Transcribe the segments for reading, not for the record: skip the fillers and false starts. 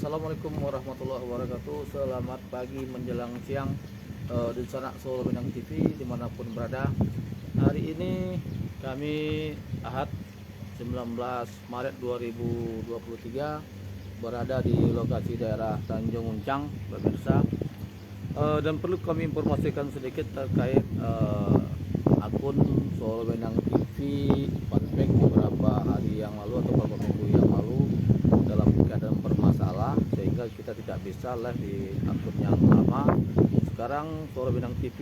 Assalamualaikum warahmatullahi wabarakatuh. Selamat pagi menjelang siang di sana Solo Minang TV dimanapun berada. Hari ini kami Ahad 19 Maret 2023 berada di lokasi daerah Tanjung Uncang, pemirsa. Dan perlu kami informasikan sedikit terkait akun Solo Minang TV Fatback beberapa hari yang lalu atau beberapa minggu yang lalu dalam keadaan bermasalah sehingga kita tidak bisa live di akun yang lama. Sekarang Solo Minang TV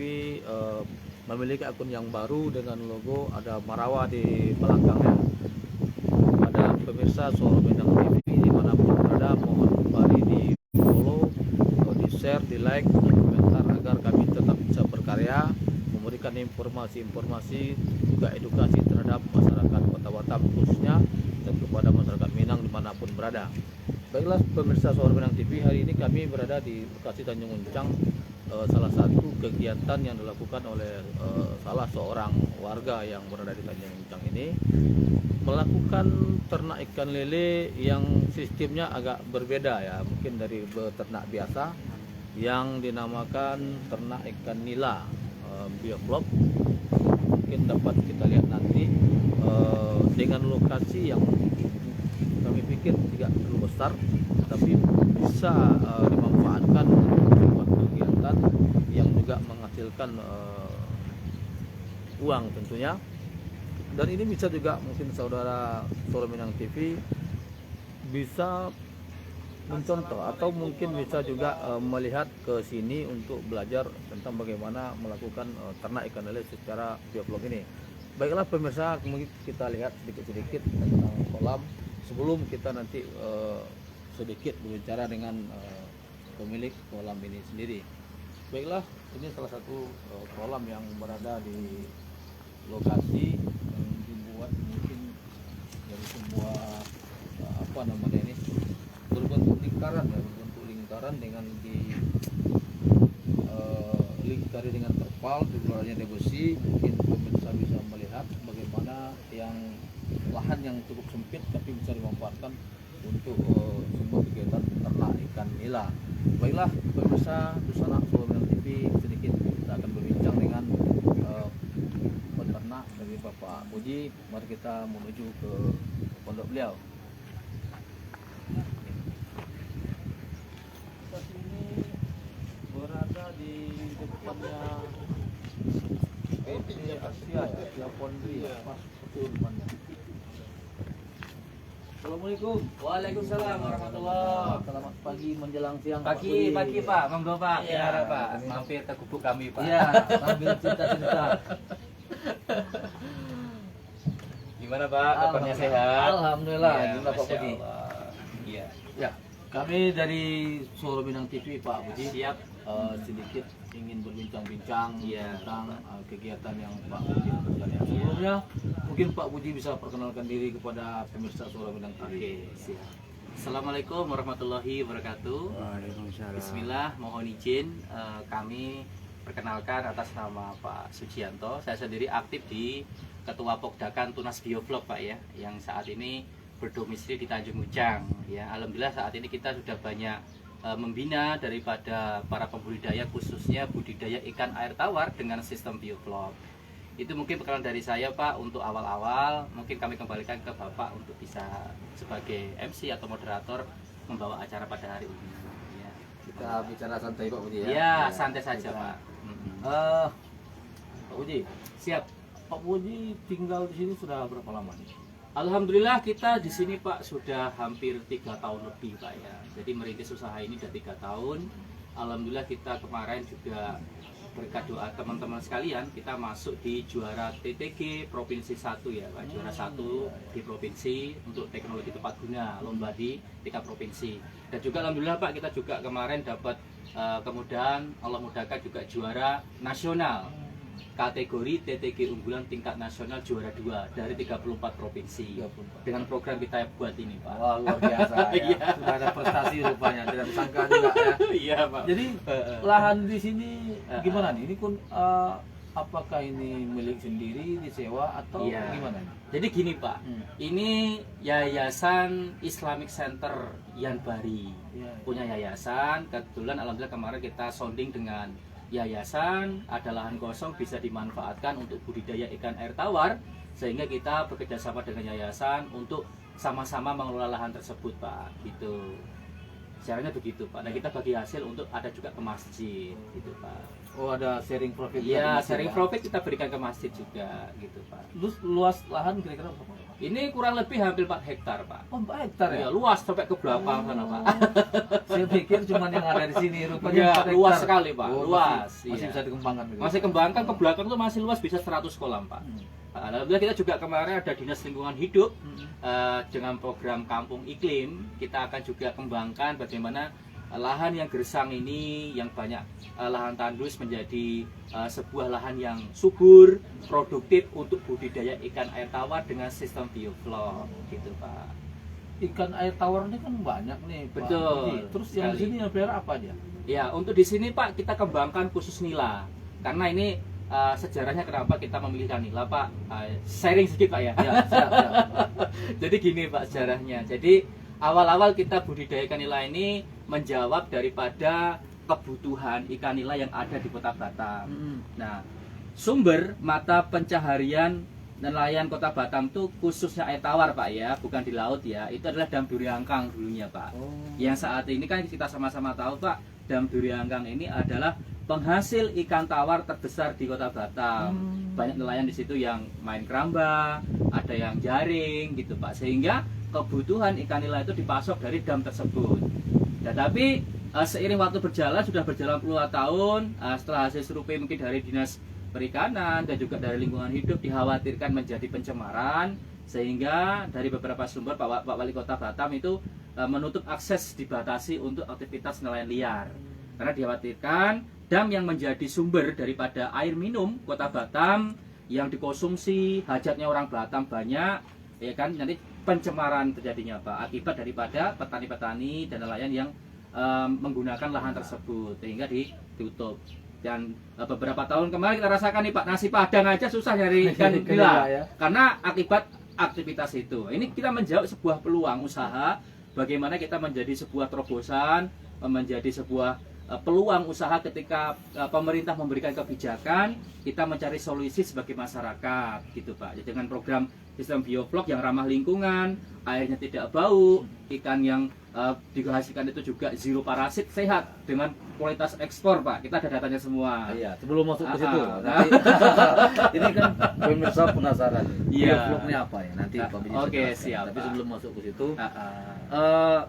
memiliki akun yang baru dengan logo ada Marawa di belakangnya. Pada pemirsa Solo Minang TV dimanapun berada, mohon kembali di follow, di share, di like, dan komentar agar kami tetap bisa berkarya, memberikan informasi-informasi juga edukasi terhadap masyarakat Kota Batam khususnya dan kepada masyarakat Minang dimanapun berada. Baiklah pemirsa Solo Minang TV, hari ini kami berada di lokasi Tanjung Uncang, salah satu kegiatan yang dilakukan oleh salah seorang warga yang berada di Tanjung Uncang ini melakukan ternak ikan lele yang sistemnya agak berbeda ya, mungkin dari beternak biasa yang dinamakan ternak ikan nila bioflok. Mungkin dapat kita lihat nanti dengan lokasi yang kami pikir tidak terlalu besar tapi bisa dimanfaatkan untuk kegiatan yang juga menghasilkan uang tentunya. Dan ini bisa juga mungkin saudara Solo Minang TV bisa mencontoh atau mungkin bisa juga melihat ke sini untuk belajar tentang bagaimana melakukan ternak ikan lele secara bioflok ini. Baiklah pemirsa, mungkin kita lihat sedikit-sedikit tentang kolam sebelum kita nanti sedikit berbicara dengan pemilik kolam ini sendiri. Baiklah, ini salah satu kolam yang berada di lokasi yang dibuat mungkin dari sebuah apa namanya ini, berbentuk lingkaran dengan lingkari dengan terpal, di luarnya ada besi. Mungkin pemirsa bisa melihat bagaimana yang lahan yang cukup sempit tapi bisa dimanfaatkan untuk sebuah kegiatan ternak ikan nila. Baiklah pemirsa di sana Solo Minang TV, sedikit kita akan berbincang dengan peternak dari Bapak Puji. Mari kita menuju ke pondok beliau. Kita sini berada di depannya PT Asia ya, Asia Pondri ya, pas betul depannya. Assalamualaikum. Waalaikumsalam warahmatullahi. Selamat pagi menjelang siang. Pagi Pak, monggo Pak. Iya, Gimana Pak? Mampir ke gubuk kami Pak. Iya, sambil cerita-cerita. Gimana Pak? Kabarnya sehat? Alhamdulillah. Iya, Gimana Pak Masya Puji? Allah. Iya. Ya, kami dari Solo Minang TV Pak Puji Siap. sedikit ingin berbincang-bincang Iya, tentang kegiatan yang Pak Puji lakukan. Ya, sebelumnya mungkin Pak Puji bisa perkenalkan diri kepada pemirsa Solo Minang TV. Oke, siap. Assalamualaikum warahmatullahi wabarakatuh. Waalaikumsalam. Bismillah, mohon izin kami perkenalkan atas nama Pak Sujianto. Saya sendiri aktif di Ketua Pokdakan Tunas Bioflok Pak ya, yang saat ini berdomisili di Tanjung Uncang ya. Alhamdulillah saat ini kita sudah banyak membina daripada para pembudidaya khususnya budidaya ikan air tawar dengan sistem bioflok. Itu mungkin perkenalan dari saya Pak untuk awal-awal. Mungkin kami kembalikan ke Bapak untuk bisa sebagai MC atau moderator membawa acara pada hari ini ya. Kita bicara santai Pak Puji ya. Ya, santai saja Pak. Pak Puji, Siap. Pak Puji tinggal di sini sudah berapa lama nih? Alhamdulillah kita di sini Pak sudah hampir 3 tahun lebih Pak ya. Jadi merintis usaha ini sudah 3 tahun. Alhamdulillah kita kemarin juga berkat doa teman-teman sekalian kita masuk di juara TTG Provinsi 1 ya Pak. Juara 1 di provinsi untuk teknologi tepat guna lomba di tingkat provinsi. Dan juga alhamdulillah Pak kita juga kemarin dapat kemudahan, Allah mudahkan juga juara nasional kategori TTG unggulan tingkat nasional juara 2 dari 34 provinsi 34. dengan program kita buat ini Pak. Wah, luar biasa ya. Iya. Sudah ada prestasi rupanya, tidak disangka juga ya. Iya Pak. Jadi lahan di sini gimana nih? Ini apakah ini milik sendiri, disewa atau Iya. gimana? Jadi gini Pak, ini Yayasan Islamic Center Yanbari Iya. punya yayasan. Kebetulan alhamdulillah kemarin kita sounding dengan yayasan, ada lahan kosong bisa dimanfaatkan untuk budidaya ikan air tawar, sehingga kita bekerjasama dengan yayasan untuk sama-sama mengelola lahan tersebut Pak, gitu. Caranya begitu Pak. Dan kita bagi hasil untuk ada juga ke masjid, gitu Pak. Oh, ada sharing profit. Iya, sharing profit kita berikan ke masjid juga, gitu Pak. Terus luas lahan kira-kira berapa? Ini kurang lebih hampir 4 hektar Pak. Oh, 4 hektar ya? Ya, luas sampai ke belakang sana Pak. Saya pikir cuma yang ada di sini, rupanya Ya, 4 luas hektar. sekali Pak, Oh, luas. Masih Iya. bisa dikembangkan gitu. Masih kembangkan ke belakang tuh masih luas, bisa 100 kolam Pak. Hmm. Alhamdulillah kita juga kemarin ada Dinas Lingkungan Hidup Hmm. dengan program Kampung Iklim. Kita akan juga kembangkan bagaimana lahan yang gersang ini, yang banyak lahan tandus menjadi sebuah lahan yang subur, produktif untuk budidaya ikan air tawar dengan sistem bioflok, gitu Pak. Ikan air tawar ini kan banyak nih, Pak. Betul, Jadi, terus yang di sekali. sini yang pelihara apa aja? Ya, untuk di sini Pak kita kembangkan khusus nila, karena ini sejarahnya kenapa kita memilih ikan nila Pak. Sharing sedikit Pak ya. Ya, siap, siap. Jadi gini Pak sejarahnya. Jadi awal-awal kita budidaya ikan nila ini menjawab daripada kebutuhan ikan nila yang ada di Kota Batam. Hmm. Nah, sumber mata pencaharian nelayan Kota Batam itu khususnya air tawar Pak ya, bukan di laut ya. Itu adalah Dam Duriangkang dulunya Pak. Oh. Yang saat ini kan kita sama-sama tahu Pak, Dam Duriangkang ini adalah penghasil ikan tawar terbesar di Kota Batam. Banyak nelayan di situ yang main keramba, ada yang jaring gitu Pak. Sehingga kebutuhan ikan nila itu dipasok dari dam tersebut. Tetapi seiring waktu berjalan, sudah berjalan puluhan tahun, setelah hasil survei mungkin dari Dinas Perikanan dan juga dari Lingkungan Hidup dikhawatirkan menjadi pencemaran, sehingga dari beberapa sumber Pak Wali Kota Batam itu menutup akses, dibatasi untuk aktivitas nelayan liar. Karena dikhawatirkan dam yang menjadi sumber daripada air minum Kota Batam yang dikonsumsi, hajatnya orang Batam banyak, ya kan, nanti pencemaran terjadinya Pak, akibat daripada petani-petani dan nelayan yang menggunakan lahan tersebut, sehingga ditutup. Dan beberapa tahun kemarin kita rasakan nih Pak, nasi Padang aja susah nyari ikan nila ya. karena akibat aktivitas itu. Ini kita menjawab sebuah peluang usaha, bagaimana kita menjadi sebuah terobosan, menjadi sebuah peluang usaha ketika pemerintah memberikan kebijakan, kita mencari solusi sebagai masyarakat, gitu Pak. Jadi dengan program sistem bioflok yang ramah lingkungan, airnya tidak bau, ikan yang dihasilkan itu juga zero parasit, sehat dengan kualitas ekspor Pak. Kita ada datanya semua. Iya, sebelum masuk ke situ. Ah, Nanti, ini kan pemirsa penasaran. Iya. Biofloknya apa ya? Nanti Pak Bidi Oke, jelaskan. siap, Tapi Pak. sebelum masuk ke situ, Ah, ah.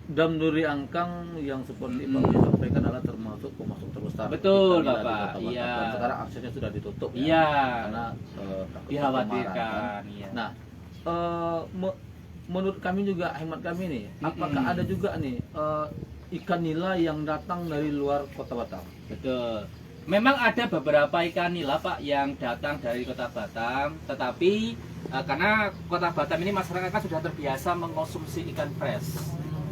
Dam Duriangkang yang seperti Pak Bidi sampaikan adalah termasuk pemasok terbesar. Betul, ikan nila di Bapak. Kota Batam. Iya. Dan sekarang aksesnya sudah ditutup ya. Iya. Karena takut Dikhawatirkan. pencemaran, kan. Iya. Nah, menurut kami juga, hemat kami nih, apakah ada juga nih ikan nila yang datang dari luar Kota Batam? Betul. Memang ada beberapa ikan nila Pak yang datang dari Kota Batam, tetapi karena Kota Batam ini masyarakat kan sudah terbiasa mengkonsumsi ikan fresh,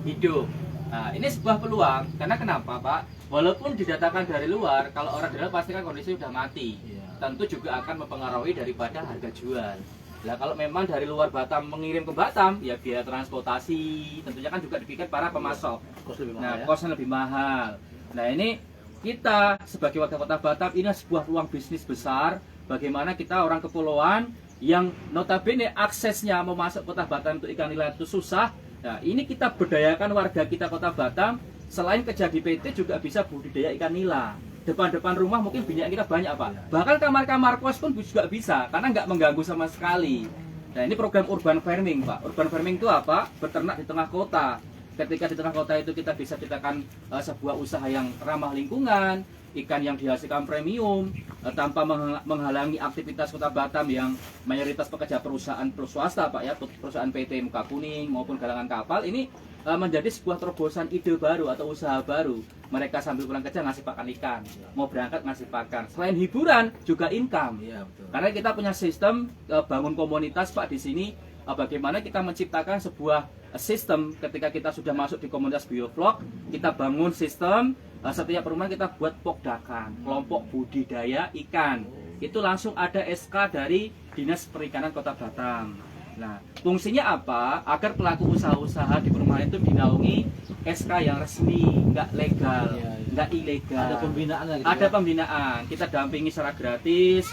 hidup. Nah, ini sebuah peluang, karena kenapa Pak? Walaupun didatangkan dari luar, kalau orang dari luar pasti kan kondisi sudah mati. Iya. Tentu juga akan mempengaruhi daripada harga jual. Nah, kalau memang dari luar Batam mengirim ke Batam, ya biaya transportasi, tentunya kan juga dipikir para pemasok. Kos lebih mahal Nah, ya. kosnya lebih mahal. Nah, ini kita sebagai warga Kota Batam, ini sebuah peluang bisnis besar. Bagaimana kita orang kepulauan yang notabene aksesnya mau masuk Kota Batam untuk ikan nila itu susah. Nah, ini kita berdayakan warga kita Kota Batam, selain kerja di PT juga bisa budidaya ikan nila. Depan-depan rumah mungkin minyak kita banyak Pak. Bahkan kamar-kamar kos pun juga bisa, karena nggak mengganggu sama sekali. Nah, ini program urban farming Pak. Urban farming itu apa? Beternak di tengah kota. Ketika di tengah kota itu kita bisa ciptakan sebuah usaha yang ramah lingkungan, ikan yang dihasilkan premium, tanpa menghalangi aktivitas Kota Batam yang mayoritas pekerja perusahaan swasta Pak ya, perusahaan PT Muka Kuning maupun galangan kapal. Ini menjadi sebuah terobosan ide baru atau usaha baru. Mereka sambil pulang kerja ngasih pakan ikan, mau berangkat ngasih pakan. Selain hiburan juga income. Iya, betul. Karena kita punya sistem bangun komunitas Pak di sini. Bagaimana kita menciptakan sebuah sistem ketika kita sudah masuk di komunitas bioflok, kita bangun sistem setiap perumahan kita buat pokdakan, kelompok budidaya ikan. itu langsung ada SK dari Dinas Perikanan Kota Batam. Nah, fungsinya apa? Agar pelaku usaha-usaha di perumahan itu dinaungi SK yang resmi, nggak legal, nggak ilegal. Ada pembinaan gitu. Ada pembinaan. Kita dampingi secara gratis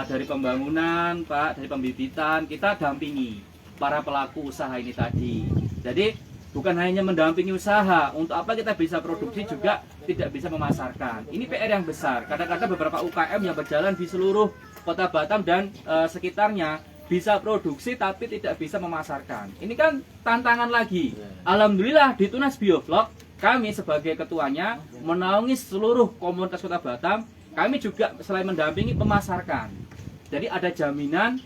dari pembangunan, Pak, dari pembibitan. Kita dampingi para pelaku usaha ini tadi. Jadi bukan hanya mendampingi usaha, untuk apa kita bisa produksi juga tidak bisa memasarkan. Ini PR yang besar. Kadang-kadang beberapa UKM yang berjalan di seluruh Kota Batam dan sekitarnya bisa produksi tapi tidak bisa memasarkan. Ini kan tantangan lagi. Alhamdulillah di Tunas Biovlog kami sebagai ketuanya menaungi seluruh komunitas Kota Batam. Kami juga selain mendampingi memasarkan. Jadi ada jaminan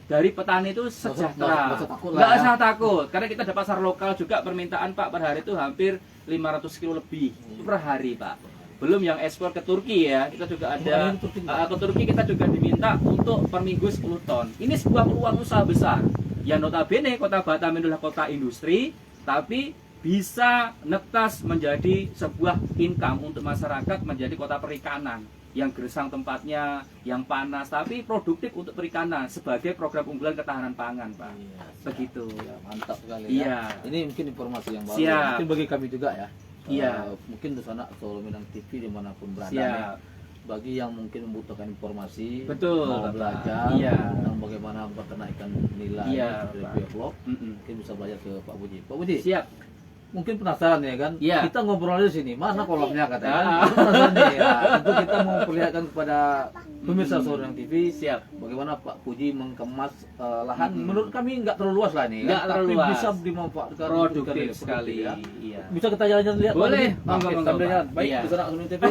dari petani itu sejahtera. Nggak usah takut karena kita ada pasar lokal juga. Permintaan Pak per hari itu hampir 500 kilo lebih per hari, Pak. Belum yang ekspor ke Turki ya, kita juga ada ke Turki kita juga diminta untuk per minggu 10 ton. Ini sebuah peluang usaha besar. Yang notabene Kota Batam adalah kota industri, tapi bisa netas menjadi sebuah income untuk masyarakat, menjadi kota perikanan yang gersang tempatnya, yang panas, tapi produktif untuk perikanan sebagai program unggulan ketahanan pangan, Pak. Iya, begitu. Ya, mantap sekali Iya. ya. Ini mungkin informasi yang baru. Siap. Mungkin bagi kami juga ya. Iya. Mungkin di sana Solo Minang TV dimanapun berada. Siap. Bagi yang mungkin membutuhkan informasi, Betul, mau Bapak. belajar Iya. tentang bagaimana memperkenalkan ikan nila Iya, dari Bapak. Biovlog, Mm-mm. mungkin bisa belajar ke Pak Budi. Pak Budi, Siap. mungkin penasaran ya kan? Iya. Kita ngobrol di sini, mana kolamnya katanya? Kan? Ah. Kita penasaran nih. Ya, tentu kita mau perlihatkan kepada pemirsa Solo Minang TV. Siap. Bagaimana Pak Puji mengemas lahan? Mm-mm. Menurut kami nggak terlalu luas lah nih, Nggak kan? terlalu Tapi luas. bisa dimanfaatkan Produktif sekali. ya. Iya. Bisa kita jalan-jalan lihat Pak Boleh. Budi? Monggo, Oke, monggo, sambil Pak. jalan. Baik, Iya. di sana Solo Minang TV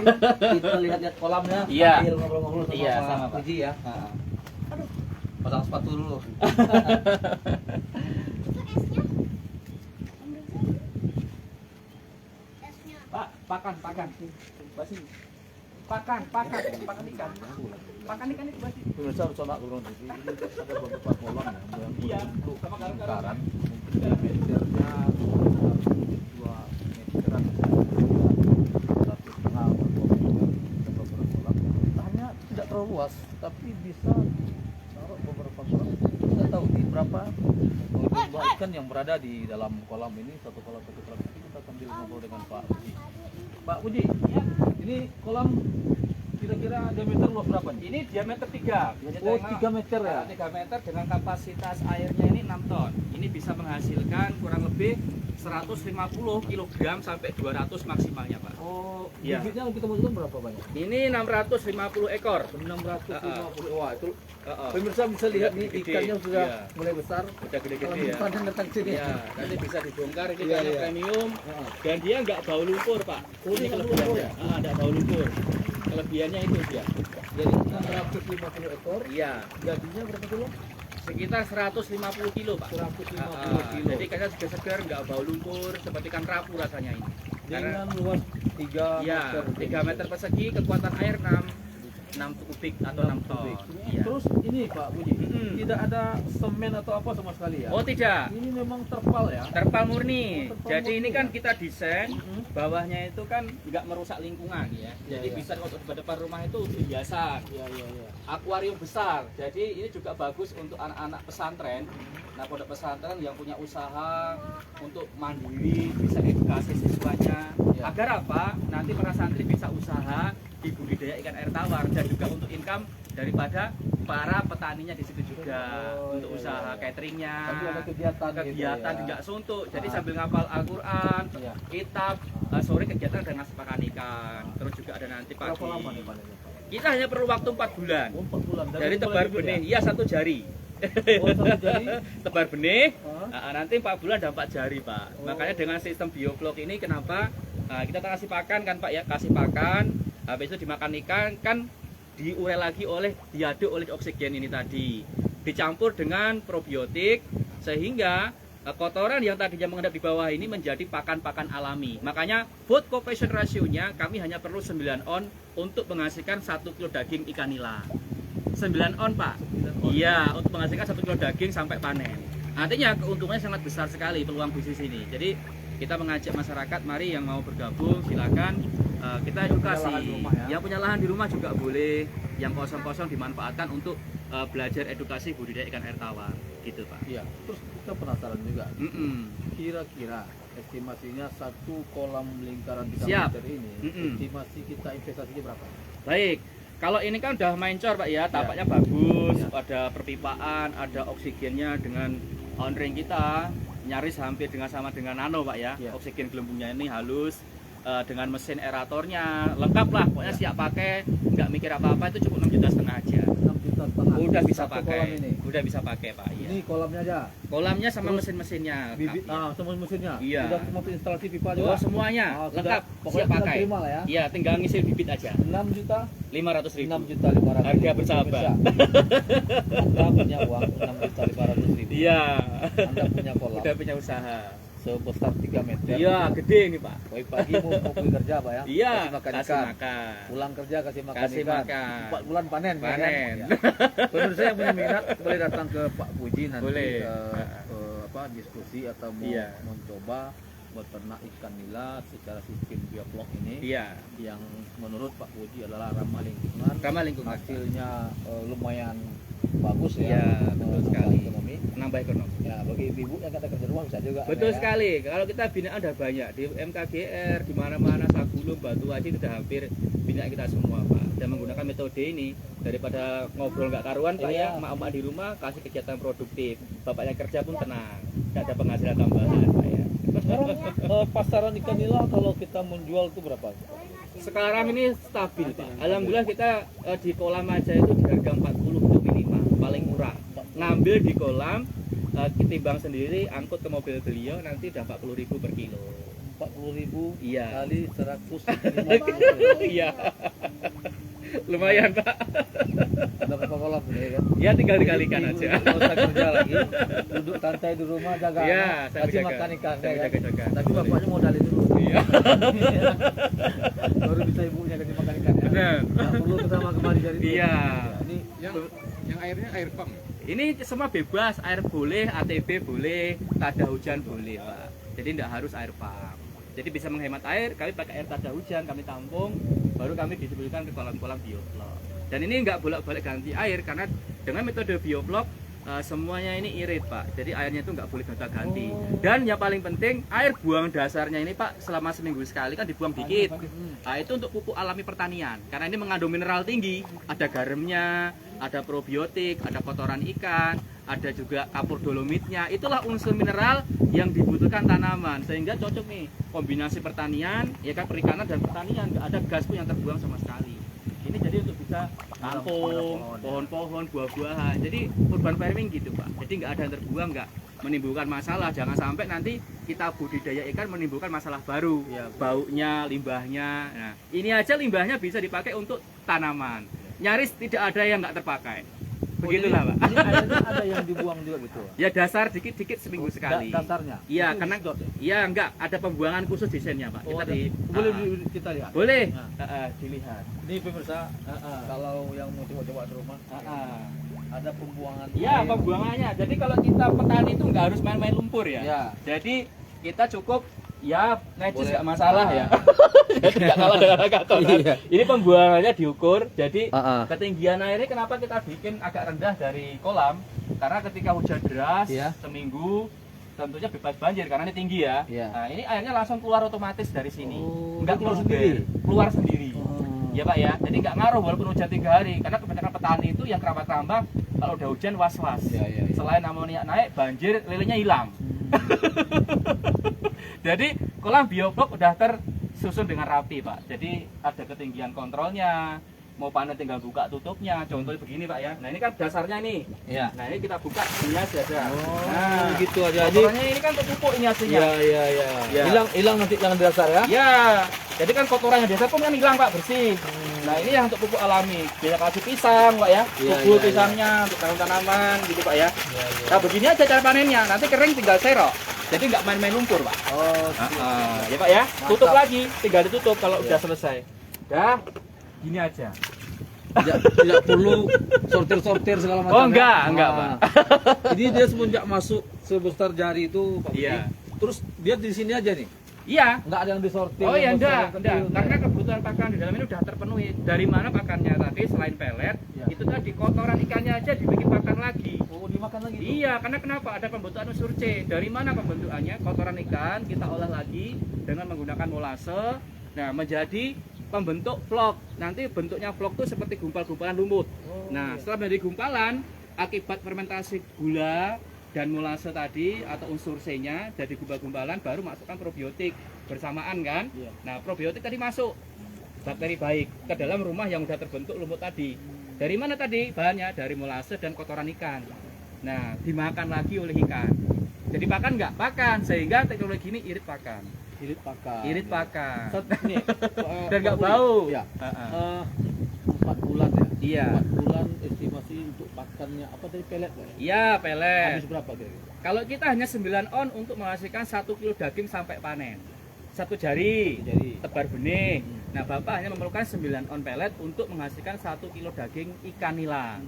kita lihat-lihat kolamnya, Iya. sambil ngobrol-ngobrol sama Iya, Pak sama, Pak. Puji ya. Pasang sepatu dulu. Pak, pakan. Basi. Pakan ikan. Pakan ikan itu basi. Pemirsa bersama Solo Minang TV ini ada beberapa kolam ya, yang Iya. berbentuk Sama garam-garam. lingkaran, mungkin diameternya 2 meteran, 1,5 atau 2 meter, ada beberapa kolam. Lahannya tidak terlalu luas, tapi bisa taruh beberapa kolam. Kita tahu di berapa jumlah ikan yang berada di dalam kolam ini, satu kolam. Kita sambil ngobrol dengan Pak Puji. Pak Puji, Ya. ini kolam kira-kira diameter luas berapa nih? Ini diameter 3. Oh, 3 meter ya? 3 meter dengan kapasitas airnya ini 6 ton. Ini bisa menghasilkan kurang lebih 150 kg sampai 200 maksimalnya, Pak. Oh, Iya. bibitnya kita butuhkan berapa banyak? Ini 650 ekor. 650. Wah, itu Heeh. pemirsa bisa lihat nih Gede. ikannya sudah Iya. mulai besar. Udah Kalau gede-gede ya. bukan datang sini. Ya, nanti bisa dibongkar ini Iya, karena iya. premium Heeh. dan dia nggak bau lumpur, Pak. Oh, Ini nggak bau kelebihannya. lumpur ya? Nggak bau lumpur. Kelebihannya itu dia. Jadi 650 ekor, Iya, gajinya berapa kilo? sekitar 150 kilo, Pak. 150 kilo. Jadi ikannya juga segar, nggak bau lumpur, seperti ikan kerapu rasanya ini. Karena Dengan luas 3 ya, meter. 3 meter persegi, kekuatan air 6 kubik atau 6 ton. Iya. Terus ini Pak Puji, Mm-mm. tidak ada semen atau apa sama sekali ya? Oh tidak, Ini memang terpal ya? terpal murni. Terpal Jadi ini murni kan ya? kita desain Mm-mm. bawahnya itu kan nggak merusak lingkungan ya. Iya, Jadi iya. bisa kalau di depan rumah itu untuk hiasan. Iya. Akuarium besar. Jadi ini juga bagus untuk anak-anak pesantren. Nah, pondok pesantren yang punya usaha untuk mandiri, bisa edukasi siswanya. Ya. Agar apa? Nanti para santri bisa usaha di budidaya ikan air tawar dan juga untuk income daripada para petaninya di situ juga. Oh, Untuk iya, usaha iya. cateringnya. Tapi ada kegiatan gitu Kegiatan ya. juga suntuk. Jadi Ah. sambil ngapal Al-Qur'an, Iya. kitab, sore kegiatan dengan pakan ikan. Terus juga ada nanti pagi. Berapa lama nih panennya Pak? Kita hanya perlu waktu 4 bulan. Oh, 4 bulan. Dari mulai tebar bibit benih, ya? iya 1 jari. Oh, 1 jari. Tebar benih, Hah? nanti 4 bulan ada 4 jari, Pak. Oh. Makanya dengan sistem bioflok ini kenapa kita kasih pakan kan, Pak ya, kasih pakan, habis itu dimakan ikan kan diurai lagi diaduk oleh oksigen ini tadi. Dicampur dengan probiotik sehingga kotoran yang tadinya mengendap di bawah ini menjadi pakan-pakan alami. Makanya food conversion ratio-nya kami hanya perlu 9 on untuk menghasilkan 1 kilo daging ikan nila. 9 on, Pak. Iya, untuk menghasilkan 1 kilo daging sampai panen. Artinya keuntungannya sangat besar sekali peluang bisnis ini. Jadi kita mengajak masyarakat, mari yang mau bergabung silakan kita edukasi. lahan di rumah ya. Yang punya lahan di rumah juga boleh. yang kosong-kosong dimanfaatkan untuk belajar edukasi budidaya ikan air tawar gitu Pak. Iya. Terus kita penasaran juga. Mm-mm. Kira-kira estimasinya satu kolam lingkaran 3 Siap. meter ini, estimasi kita investasinya berapa? Baik, kalau ini kan udah mancor Pak ya, tapaknya bagus, Ya. ada perpipaan, ada oksigennya dengan on-ring kita, nyaris hampir sama dengan nano Pak ya. Ya. Oksigen gelembungnya ini halus, dengan mesin aeratornya, lengkap lah, pokoknya Ya. siap pakai, nggak mikir apa-apa, itu cukup 6,5 juta aja. 6,5 juta. Udah bisa Satu pakai, kolam ini. udah bisa pakai Pak. Iya. Ini kolamnya aja. Kolamnya sama Terus mesin-mesinnya. Bibit, lengkap, ya. sama mesinnya. Iya. Sudah semua instalasi pipa juga. Oh semuanya Ah, sudah. lengkap, Pokoknya siap tinggal pakai. terima lah ya. Iya, tinggal ngisi bibit aja. 6 juta, 500.000. 6 juta 500. Harga bersahabat. Anda punya uang 6 juta 500 ribu. Iya. Anda punya kolam Udah punya usaha. sebesar 3 meter. Iya, gede nih Pak. Pagi mau pergi kerja Pak ya. Iya, Kasih makan kasih ikan. makan. Pulang kerja kasih makan Kasih ikan. makan. 4 bulan panen. ya kan? Panen. Ya. Pemirsa yang punya minat boleh datang ke Pak Puji nanti Boleh. diskusi atau mau Iya. mencoba beternak ikan nila secara sistem bioflok ini Iya, yang menurut Pak Puji adalah ramah lingkungan, ramah lingkungan. hasilnya lumayan bagus ya, Iya, betul menambah sekali. ekonomi. Nambah ekonomi. Ya bagi ibu yang kata kerja rumah bisa juga. Betul ya. sekali. Kalau kita binaan ada banyak di MKGR, di mana-mana Sagulung, Batu Aji sudah hampir binaan kita semua Pak. Dan menggunakan metode ini daripada ngobrol nggak karuan Pak Iya. ya, emak-emak di rumah kasih kegiatan produktif. Bapaknya kerja pun tenang, tidak ada penghasilan tambahan Pak ya. Sekarang pasaran ikan nila kalau kita menjual itu berapa? Sekarang ini stabil Pak. Alhamdulillah kita di kolam aja itu di harga 40 untuk minimal, paling murah. Ngambil di kolam, ketimbang sendiri, angkut ke mobil beliau nanti udah 40.000 per kilo. 40.000 Iya. kali 150. Iya. Lumayan Pak. Ada berapa kolam ya kan? Ya tinggal dikalikan Ibu aja. Kalau usah kerja lagi, duduk santai di rumah jaga Iya, anak, sambil kasih jaga. makan ikan Sambil ya kan? jaga-jaga. Tapi bapaknya modalin dulu. Iya. Baru bisa ibunya kasih makan ikan ya. Benar. Nggak perlu kesama kemari dari itu. Iya. Ini Yang airnya air pump. Ini semua bebas, air boleh, ATB boleh, tada hujan boleh Pak. Jadi tidak harus air pump. Jadi bisa menghemat air, kami pakai air tada hujan, kami tampung, baru kami distribusikan ke kolam-kolam bioflok. Dan ini nggak bolak-balik ganti air, karena dengan metode bioflok semuanya ini irit Pak. Jadi airnya itu nggak boleh gonta-ganti. Dan yang paling penting, air buang dasarnya ini Pak selama seminggu sekali kan dibuang dikit. Nah, itu untuk pupuk alami pertanian. Karena ini mengandung mineral tinggi, ada garamnya, ada probiotik, ada kotoran ikan, ada juga kapur dolomitnya. Itulah unsur mineral yang dibutuhkan tanaman, sehingga cocok nih kombinasi pertanian, ya kan, perikanan dan pertanian. Nggak ada gas pun yang terbuang sama sekali. Ini jadi untuk bisa tampung pohon-pohon, buah-buahan. Jadi urban farming gitu Pak. Jadi nggak ada yang terbuang, nggak menimbulkan masalah. Jangan sampai nanti kita budidaya ikan menimbulkan masalah baru. Iya. Baunya, limbahnya. Nah, ini aja limbahnya bisa dipakai untuk tanaman. Nyaris tidak ada yang nggak terpakai. Begitulah Pak. Ini airnya ada yang dibuang juga gitu. Ya dasar dikit-dikit seminggu sekali. Dasarnya. Iya, Itu karena disedot ya? iya enggak ada pembuangan khusus desainnya Pak. Oh, Kita ada. di Boleh Ah, kita lihat. boleh. Nah. Dilihat. Ini pemirsa, kalau yang mau coba-coba di rumah, ada pembuangan. Iya, air. pembuangannya. Jadi kalau kita petani itu nggak harus main-main lumpur ya. Iya. Jadi kita cukup ya necis Boleh. nggak masalah ya. Jadi nggak kalah dengan kotoran. Iya. Ini pembuangannya diukur. Jadi Ah, ah. ketinggian airnya kenapa kita bikin agak rendah dari kolam? Karena ketika hujan deras Iya. seminggu tentunya bebas banjir karena ini tinggi ya. Iya. Nah, ini airnya langsung keluar otomatis dari sini. Oh, Nggak dia keluar keluar sendiri? sendiri. Keluar sendiri. Ya Pak ya, jadi nggak ngaruh walaupun hujan 3 hari karena kebanyakan petani itu yang keramat tambang kalau udah hujan was-was. Iya, iya, iya. Selain amonia naik, banjir, lelenya hilang. Jadi kolam bioflok udah tersusun dengan rapi Pak. Jadi ada ketinggian kontrolnya, mau panen tinggal buka tutupnya. Contohnya begini Pak ya. Nah ini kan dasarnya nih. Iya. Nah ini kita buka ini aja. Oh, Nah gitu aja. Jadi, kotorannya ini kan untuk pupuk ini hasilnya. iya. Iya. Hilang nanti yang di dasar ya. Ya, jadi kan kotorannya biasa pun kan hilang Pak, bersih. Nah ini yang untuk pupuk alami. Bisa kasih pisang Pak ya, Iya, pupuk iya, pisangnya untuk tanaman gitu Pak ya. Iya, iya. Nah begini aja cara panennya, nanti kering tinggal serok. Jadi nggak main-main lumpur Pak. Oh, Ya Pak ya, tutup Mantap. lagi, tinggal ditutup kalau Iya. udah selesai. Dah, gini aja. tidak perlu sortir segala macam. Oh enggak, ya? enggak Ah. Pak. Jadi dia semenjak masuk sebesar jari itu Pak Budi, Iya. terus dia di sini aja nih. Iya. Nggak ada yang disortir. Oh ya yang besar, enggak, yang kecil, karena kebutuhan pakan di dalam ini udah terpenuhi. Dari mana pakannya tadi selain pelet, Ya. itu tadi kotoran ikannya aja dibikin pakan lagi. Oh, dimakan lagi. tuh? Iya, karena kenapa? Ada pembentukan unsur C. Dari mana pembentukannya? Kotoran ikan kita olah lagi dengan menggunakan molase. Nah, menjadi pembentuk vlog. Nanti bentuknya vlog itu seperti gumpal-gumpalan lumut. Oh, Nah, iya. setelah menjadi gumpalan, akibat fermentasi gula dan molase tadi atau unsur C-nya jadi gumpal-gumpalan, baru masukkan probiotik bersamaan kan. Iya. Nah, probiotik tadi masuk bakteri baik ke dalam rumah yang sudah terbentuk lumut tadi. Dari mana tadi bahannya? Dari molase dan kotoran ikan. Nah, dimakan lagi oleh ikan. Jadi pakan nggak? Pakan, sehingga teknologi ini irit pakan. Irit pakan. Irit pakan. Nih, Dan nggak bau. Ya. Heeh. 4 bulan ya. Iya. 4 bulan estimasi untuk pakannya apa tadi pelet ya? Iya, pelet. Habis berapa kira-kira? Kalau kita hanya 9 on untuk menghasilkan 1 kilo daging sampai panen. 1 jari, Jadi tebar benih. Nah, Bapak hanya memerlukan 9 on pelet untuk menghasilkan 1 kilo daging ikan nila.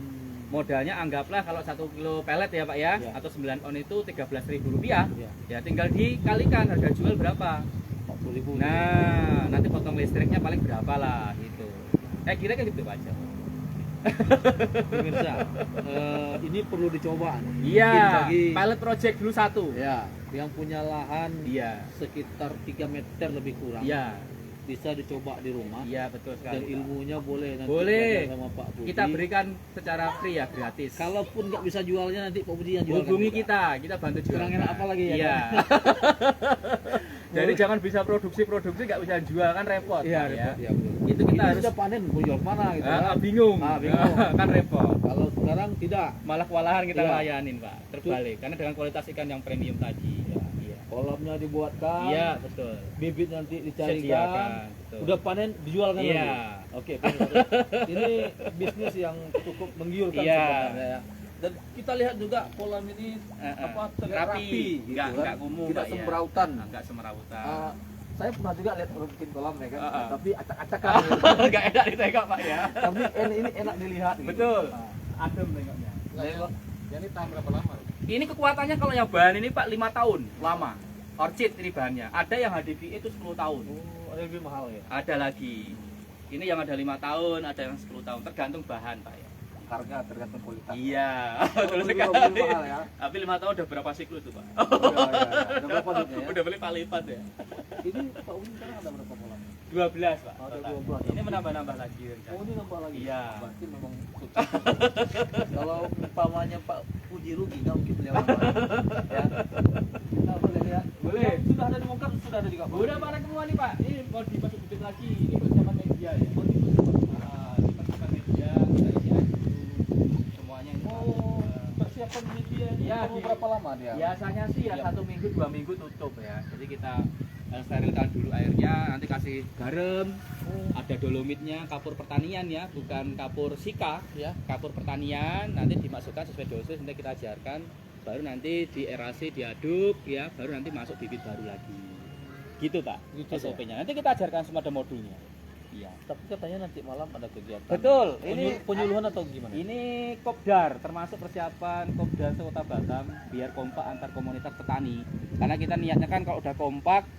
Modalnya anggaplah kalau 1 kilo pelet ya Pak ya, Ya. atau 9 on itu Rp13.000. ya, Ya tinggal dikalikan harga jual berapa. 40.000. Nah, nanti potong listriknya paling berapa lah gitu. Kira kan gitu Pak aja. Pemirsa, ini perlu dicoba. Mungkin Iya, bagi pilot project dulu 1. ya, yang punya lahan Iya. sekitar 3 meter lebih kurang. Iya. Bisa dicoba di rumah. Iya, betul sekali. Dan Pak. ilmunya boleh nanti Boleh. belajar sama Pak Budi. Kita berikan secara free ya, gratis. Kalaupun nggak bisa jualnya nanti Pak Budi yang jual. Hubungi kita bantu jual. Kurang enak apa lagi ya, Iya. Jadi jangan bisa produksi nggak bisa jual kan repot. Iya, Pak, repot, ya betul. Itu kita Ini harus sudah panen mau jual mana gitu. kan? bingung. Bingung. Kan repot. Kalau sekarang tidak. Malah kewalahan kita Iya. layanin Pak. Terbalik karena dengan kualitas ikan yang premium tadi. Iya. Kolamnya dibuatkan. Iya, betul. Bibit nanti Sediakan, dicarikan. betul. Udah panen dijual kan Iya. lagi? Oke, pemirsa. Ini bisnis yang cukup menggiurkan Iya. sebenarnya ya. Dan kita lihat juga kolam ini apa tegak rapi, gitu kan. nggak kumuh, Tidak Pak, ya. semberautan. Nggak semberautan. Saya pernah juga lihat orang bikin kolam ya kan, tapi acak-acakan. Nggak enak ditengok Pak ya. Tapi ini enak dilihat. Gitu. Betul. Nah, Adem tengoknya. Ini tahan berapa lama? Ini kekuatannya kalau yang bahan ini Pak 5 tahun lama. Orchid ini bahannya. Ada yang HDPE itu 10 tahun. oh, ada lebih mahal ya. Ada lagi. Ini yang ada 5 tahun, ada yang 10 tahun. Tergantung bahan Pak ya. Harga tergantung kualitas. Iya. Betul lebih sekali. mahal ya. Tapi 5 tahun udah berapa siklus tuh Pak? Oh, ya. Ada berapa duitnya ya? Udah beli lipat ya. Ini Pak Uni sekarang ada berapa kolam? 12 Pak. Ada total. 12. Ini menambah-nambah lagi. rencana. Oh, ini nambah lagi. Iya. Berarti memang sukses. Kalau umpamanya Pak Puji rugi nggak mungkin beliau nambah. Ya. Kita boleh lihat. Boleh. Sudah ada dibongkar, sudah ada juga. Pak? Udah pada semua nih Pak. Ini mau dimasuk bibit lagi. Ini persiapan media ya. Oh, ini persiapan media. Kita isi aja dulu. Semuanya ini. Oh, persiapan media ini Ya, perlu di- berapa lama dia? Biasanya sih ya 1 minggu 2 minggu tutup ya. Jadi kita sterilkan dulu airnya, nanti kasih garam, ada dolomitnya, kapur pertanian ya, bukan kapur sika, Ya. kapur pertanian. Nanti dimasukkan sesuai dosis, nanti kita ajarkan, baru nanti dierasi, diaduk ya, baru nanti masuk bibit baru lagi. Gitu Pak, Gitu, SOP-nya. Nanti kita ajarkan semua ada modulnya. Iya. Tapi katanya nanti malam ada kegiatan. Betul. Ini Penyuluhan atau gimana? Ini kopdar, termasuk persiapan kopdar Kota Batam biar kompak antar komunitas petani. Karena kita niatnya kan kalau udah kompak,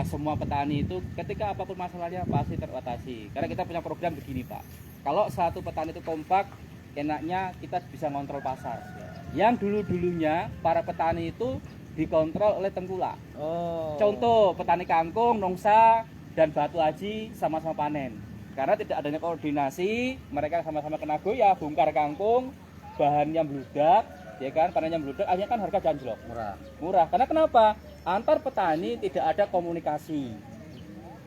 semua petani itu ketika apapun masalahnya pasti teratasi. Karena kita punya program begini Pak. Kalau satu petani itu kompak, enaknya kita bisa ngontrol pasar. Yang dulu-dulunya para petani itu dikontrol oleh tengkulak. Oh. Contoh petani kangkung, nongsa, dan batu aji sama-sama panen. Karena tidak adanya koordinasi, mereka sama-sama kena goyah, bongkar kangkung, bahannya meludak, ya kan, panennya meludak, akhirnya kan harga janjlok. Murah. Karena kenapa? Antar petani tidak ada komunikasi,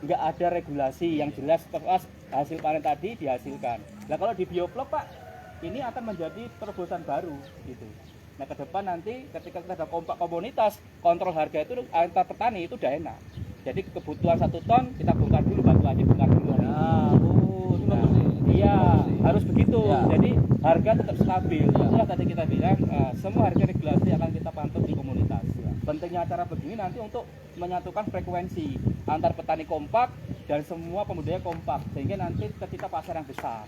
nggak ada regulasi yang jelas pas hasil panen tadi dihasilkan. Nah kalau di biovlog Pak, ini akan menjadi terobosan baru gitu. Nah ke depan nanti ketika kita ada kompak komunitas, kontrol harga itu antar petani itu udah enak. Jadi kebutuhan 1 ton kita bongkar dulu batu aja, bongkar dulu. Nah, itu Nah, bagus sih. iya, Bagus sih. harus begitu. Ya. Jadi harga tetap stabil. Itulah tadi kita bilang semua harga regulasi akan kita pantau di komunitas. Pentingnya acara begini nanti untuk menyatukan frekuensi antar petani kompak dan semua pembudidaya kompak sehingga nanti kita pasar yang besar.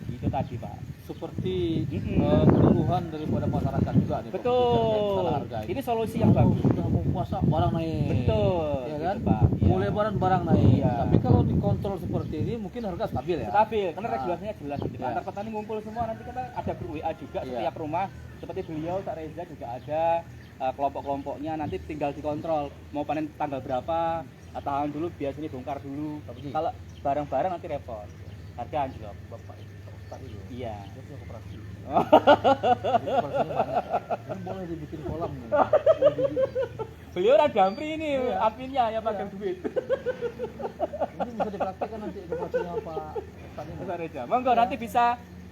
Itu tadi Pak. Seperti Mm-mm. keluhan daripada masyarakat juga nih. Pak, Betul. masalah harga ini. Ini solusi yang bagus. Sudah mau puasa barang naik. Betul. Ya Itu kan? Pak. Iya. Mulai barang naik. Iya. Tapi kalau dikontrol seperti ini mungkin harga stabil ya. Stabil, karena Ah. regulasinya jelas. Nanti Iya. antar petani ngumpul semua, nanti kita ada grup WA juga Iya. setiap rumah. Seperti beliau, Kak Reza juga ada kelompok-kelompoknya, nanti tinggal dikontrol mau panen tanggal berapa, tahan dulu, biasanya bongkar dulu. Pak Puji. Kalau barang-barang nanti repot. Harga anjlok. Bapak itu Ustaz itu. Iya. Dia punya koperasi. Jadi koperasinya banyak. Ini boleh dibikin kolam nih. Boleh Beliau udah gampri ini Iya. adminnya ya pakai Iya. duit. Ini bisa dipraktekkan nanti koperasinya Pak Ustaz ini. Pak Reza. Monggo Iya. nanti bisa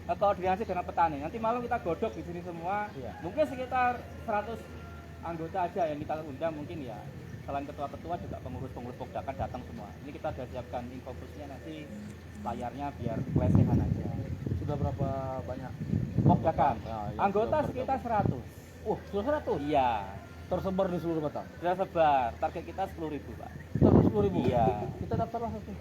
koordinasi dengan petani. Nanti malam kita godok di sini semua. Iya. Mungkin sekitar 100 anggota aja yang kita undang, mungkin ya. Selain ketua-ketua juga pengurus-pengurus Pokdakan datang semua. Ini kita sudah siapkan infobusnya, nanti layarnya biar lesehan aja. Sudah berapa banyak? Pokdakan. Ya, ya, Anggota sudah sekitar 100. sudah 100. Iya. Tersebar di seluruh Batam. Sudah sebar. Target kita 10.000, Pak. Terus 10.000. Iya. Kita daftarlah satu.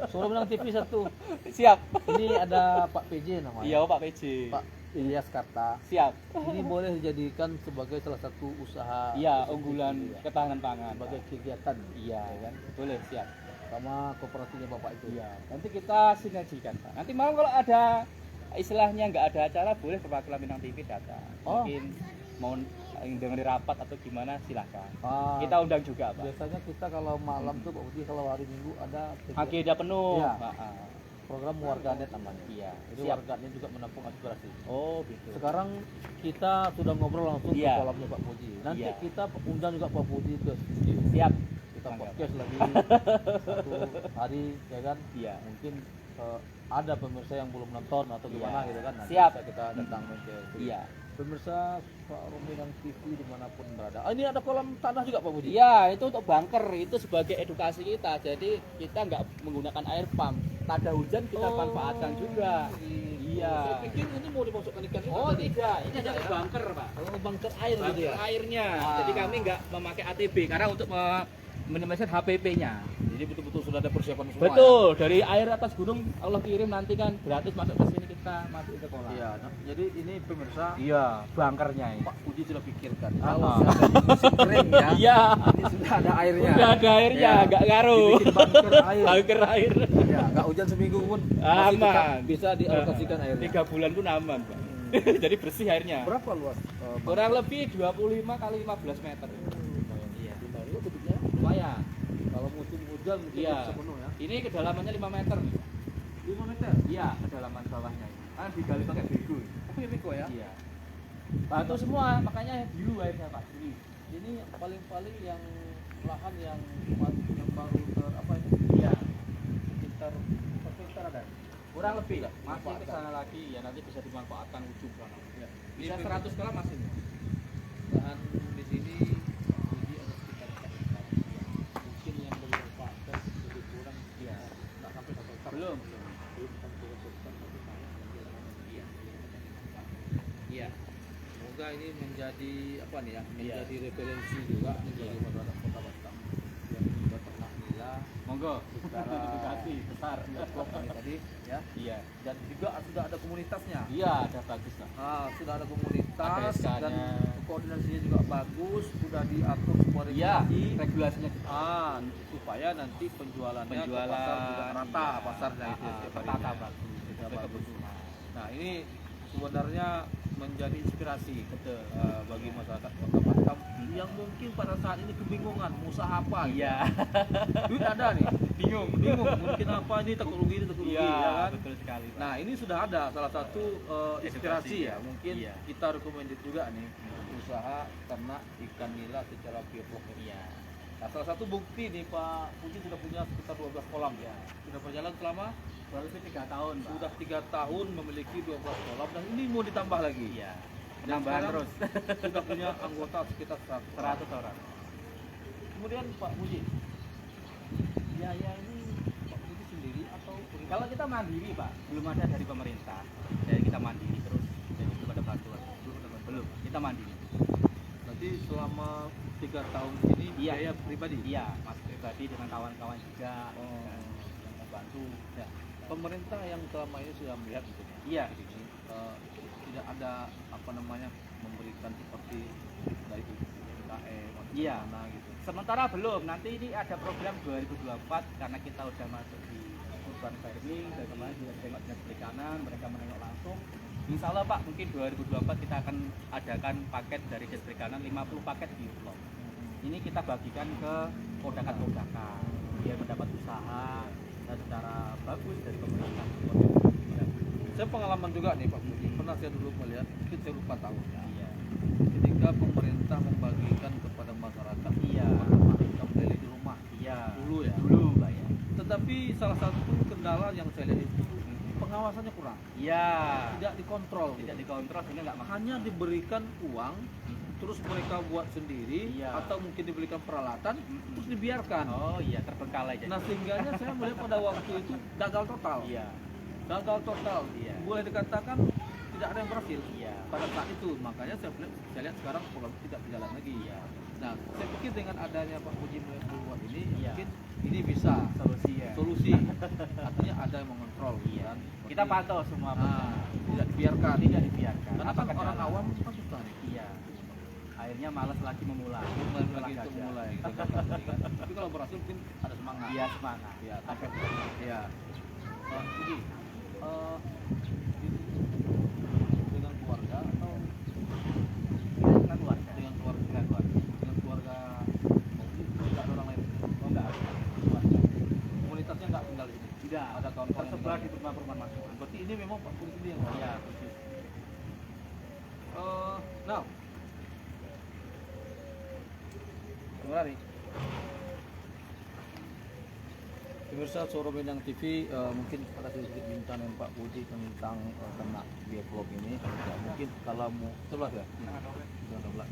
Suruh menang TV satu. Siap. Ini ada Pak PJ namanya. Iya, Pak PJ. Pak Ilyas Karta. Siap. Ini boleh dijadikan sebagai salah satu usaha. Iya, konsumsi unggulan TV, ya. ketahanan pangan. Sebagai kegiatan. Iya, ya kan? boleh, siap. Sama kooperasinya Bapak itu. Iya, nanti kita sinergikan, Pak. Nanti malam kalau ada istilahnya nggak ada acara, boleh perwakilan Minang TV datang. Oh. Mungkin mau dengerin rapat atau gimana, silahkan. Ah, Kita undang juga, Pak. biasanya kita kalau malam tuh Pak Uji, kalau hari Minggu ada Agenda penuh. Iya. Pak. Ah. program warganet namanya. Iya. Jadi Siap. warganet juga menampung aspirasi. Oh, gitu. Sekarang kita sudah ngobrol langsung Iya. ke kolamnya Pak Puji. Nanti Iya. kita undang juga Pak Puji ke studio. Siap. Kita Mangga. podcast lagi satu hari, ya kan? Iya. Mungkin ada pemirsa yang belum nonton atau gimana Iya. gitu kan? Nanti Siap. bisa kita datang ke studio. Iya. Pemirsa Pak Rominang TV dimanapun berada. Ah, ini ada kolam tanah juga Pak Puji. Iya, itu untuk bunker, itu sebagai edukasi kita. Jadi kita nggak menggunakan air pump. Tada hujan kita Oh, manfaatkan juga. Iya. Saya pikir ini mau dimasukkan ikan juga Oh tadi. tidak, ini Tidak hanya ya? bunker, Pak. Kalau bunker air gitu Bunker ya. airnya. Ah. Jadi kami nggak memakai ATB karena untuk minimalisir HPP-nya. Jadi betul-betul sudah ada persiapan semua. Betul, dari air atas gunung Allah kirim, nanti kan gratis masuk ke sini, kita masuk ke kolam. Ya? Iya. Nah, jadi ini pemirsa Iya, bunkernya ini. Pak Puji sudah pikirkan. Ah. Kalau misalnya di musim kering ya, Iya. ini sudah ada airnya. Udah ada airnya, Ya. nggak ngaruh. Dibikin bunker air. Bunker air. Ya, nggak hujan seminggu pun masih tetap Aman. bisa dialokasikan airnya. 3 bulan pun aman, Pak. Jadi bersih airnya. Berapa luas? Kurang lebih 25 kali 15 meter. Iya. Itu debitnya Lumayan. kalau musim hujan mungkin Iya. bisa penuh ya. Ini kedalamannya 5 meter. 5 meter. Iya, kedalaman bawahnya. Kan digali pakai bego. Oh, ini kok ya. Iya. Batu semua, makanya biru airnya, Pak. Biru. Ini paling-paling yang lahan yang baru apa ini? Iya. Sekitar berapa hektar ada? Kurang lebih lah. Masih Manfaatkan. ke sana lagi ya, nanti bisa dimanfaatkan ujung sana. Ya. Bisa Ini 100 kala masih. lahan di sini jadi ada sekitar 4 hektar. Mungkin yang belum dimanfaatkan lebih kurang Iya. nggak sampai 1 hektar. Belum. Belum sampai 1 hektar, tapi sangat Iya. Iya. semoga ini menjadi apa nih ya, Iya. menjadi referensi juga nih bagi masyarakat Kota Batam yang juga ternak nila Monggo. secara Edukasi besar. vlog ini tadi ya, Iya. dan juga sudah ada komunitasnya. Iya, ada bagus lah. Sudah ada komunitas Ada SK-nya. dan koordinasinya juga bagus, sudah diatur semua Iya, regulasi. regulasinya. Supaya nanti penjualannya ke Penjualan pasar juga rata iya. pasarnya itu setiap Tata harinya. bagus. Sudah Sampai ke bagus. konsumen. Nah ini sebenarnya menjadi inspirasi Betul. bagi masyarakat Kota Batam yang mungkin pada saat ini kebingungan mau usaha apa. Iya. Duit ada nih, Bingung. mungkin apa ini takut rugi ini takut rugi Iya, ya kan. betul sekali, Pak. Nah ini sudah ada salah satu inspirasi Edukasi. ya, mungkin Iya. kita recommended juga nih usaha ternak ikan nila secara bioflok ini. Iya. Nah, salah satu bukti nih Pak Puji sudah punya sekitar 12 kolam ya. Sudah berjalan selama Kurang lebih 3 tahun, Pak. sudah 3 tahun memiliki 12 kolam dan ini mau ditambah lagi. Iya. Dan Penambahan sekarang terus. sudah punya anggota sekitar 100 orang. Kemudian Pak Puji, biaya ini Pak Puji sendiri atau Kalau kita mandiri, Pak, belum ada dari pemerintah. Jadi kita mandiri terus. Jadi belum ada bantuan. Belum. Kita mandiri. nanti selama 3 tahun ini Iya. biaya pribadi? Iya, Mas pribadi dengan kawan-kawan juga Oh. yang membantu. Ya. Pemerintah yang selama ini sudah melihat gitu ya. Iya. Ini, tidak ada apa namanya memberikan seperti dari UKM atau Iya. mana gitu. Sementara belum, nanti ini ada program 2024 karena kita udah masuk di urban farming dan kemarin juga tengok dinas perikanan, mereka menengok langsung. Insya Allah Pak, mungkin 2024 kita akan adakan paket dari dinas perikanan 50 paket bioblok. Ini kita bagikan ke podakan-podakan biar mendapat usaha dan secara bagus dari pemerintah. Saya pengalaman juga nih Pak Budi, pernah saya dulu melihat, mungkin saya lupa tahunnya. Iya. Ketika pemerintah membagikan kepada masyarakat, Iya. income daily di rumah, Iya. dulu ya. Dulu Pak ya. Tetapi salah satu kendala yang saya lihat itu pengawasannya kurang, Iya. tidak dikontrol, Tidak dikontrol sehingga nggak makan. hanya diberikan uang, terus mereka buat sendiri, Iya. atau mungkin diberikan peralatan, terus dibiarkan. Oh iya, terbengkalai jadi. Nah sehingganya saya melihat pada waktu itu gagal total. Iya. Gagal total. Iya. Boleh dikatakan tidak ada yang berhasil Iya. pada saat itu. Makanya saya lihat sekarang program itu tidak berjalan lagi. Iya. Nah, saya pikir dengan adanya Pak Puji membuat ini, Iya. mungkin ini bisa Solusi ya. solusi. Artinya ada yang mengontrol. Iya. Kan? Kita pantau semua. Nah, tidak dibiarkan. Tidak dibiarkan. Karena Apa kan orang kendala? awam kan susah nih. Iya. Akhirnya malas lagi memulai. Mulai Setelah lagi untuk gagal. mulai. Gagal tadi kan. Tapi kalau berhasil mungkin ada semangat. Iya, semangat. Ya, tapi ya. Puji, dengan keluarga atau Dengan keluarga. dengan keluarga Dengan keluarga. dengan keluarga tidak ada orang lain, Oh enggak ada. Keluarga. komunitasnya nggak tinggal di sini, Tidak. ada kawan-kawan yang Tersebar tinggal di perumahan-perumahan masing-masing. berarti ini memang Pak Puri sendiri yang Iya, ngurus. persis. Nah gimana nih pemirsa Suara Minang TV, mungkin ada sedikit minta dengan Pak Budi tentang ternak bioflok ini. Ya, mungkin kalau mau 11 ya? 12.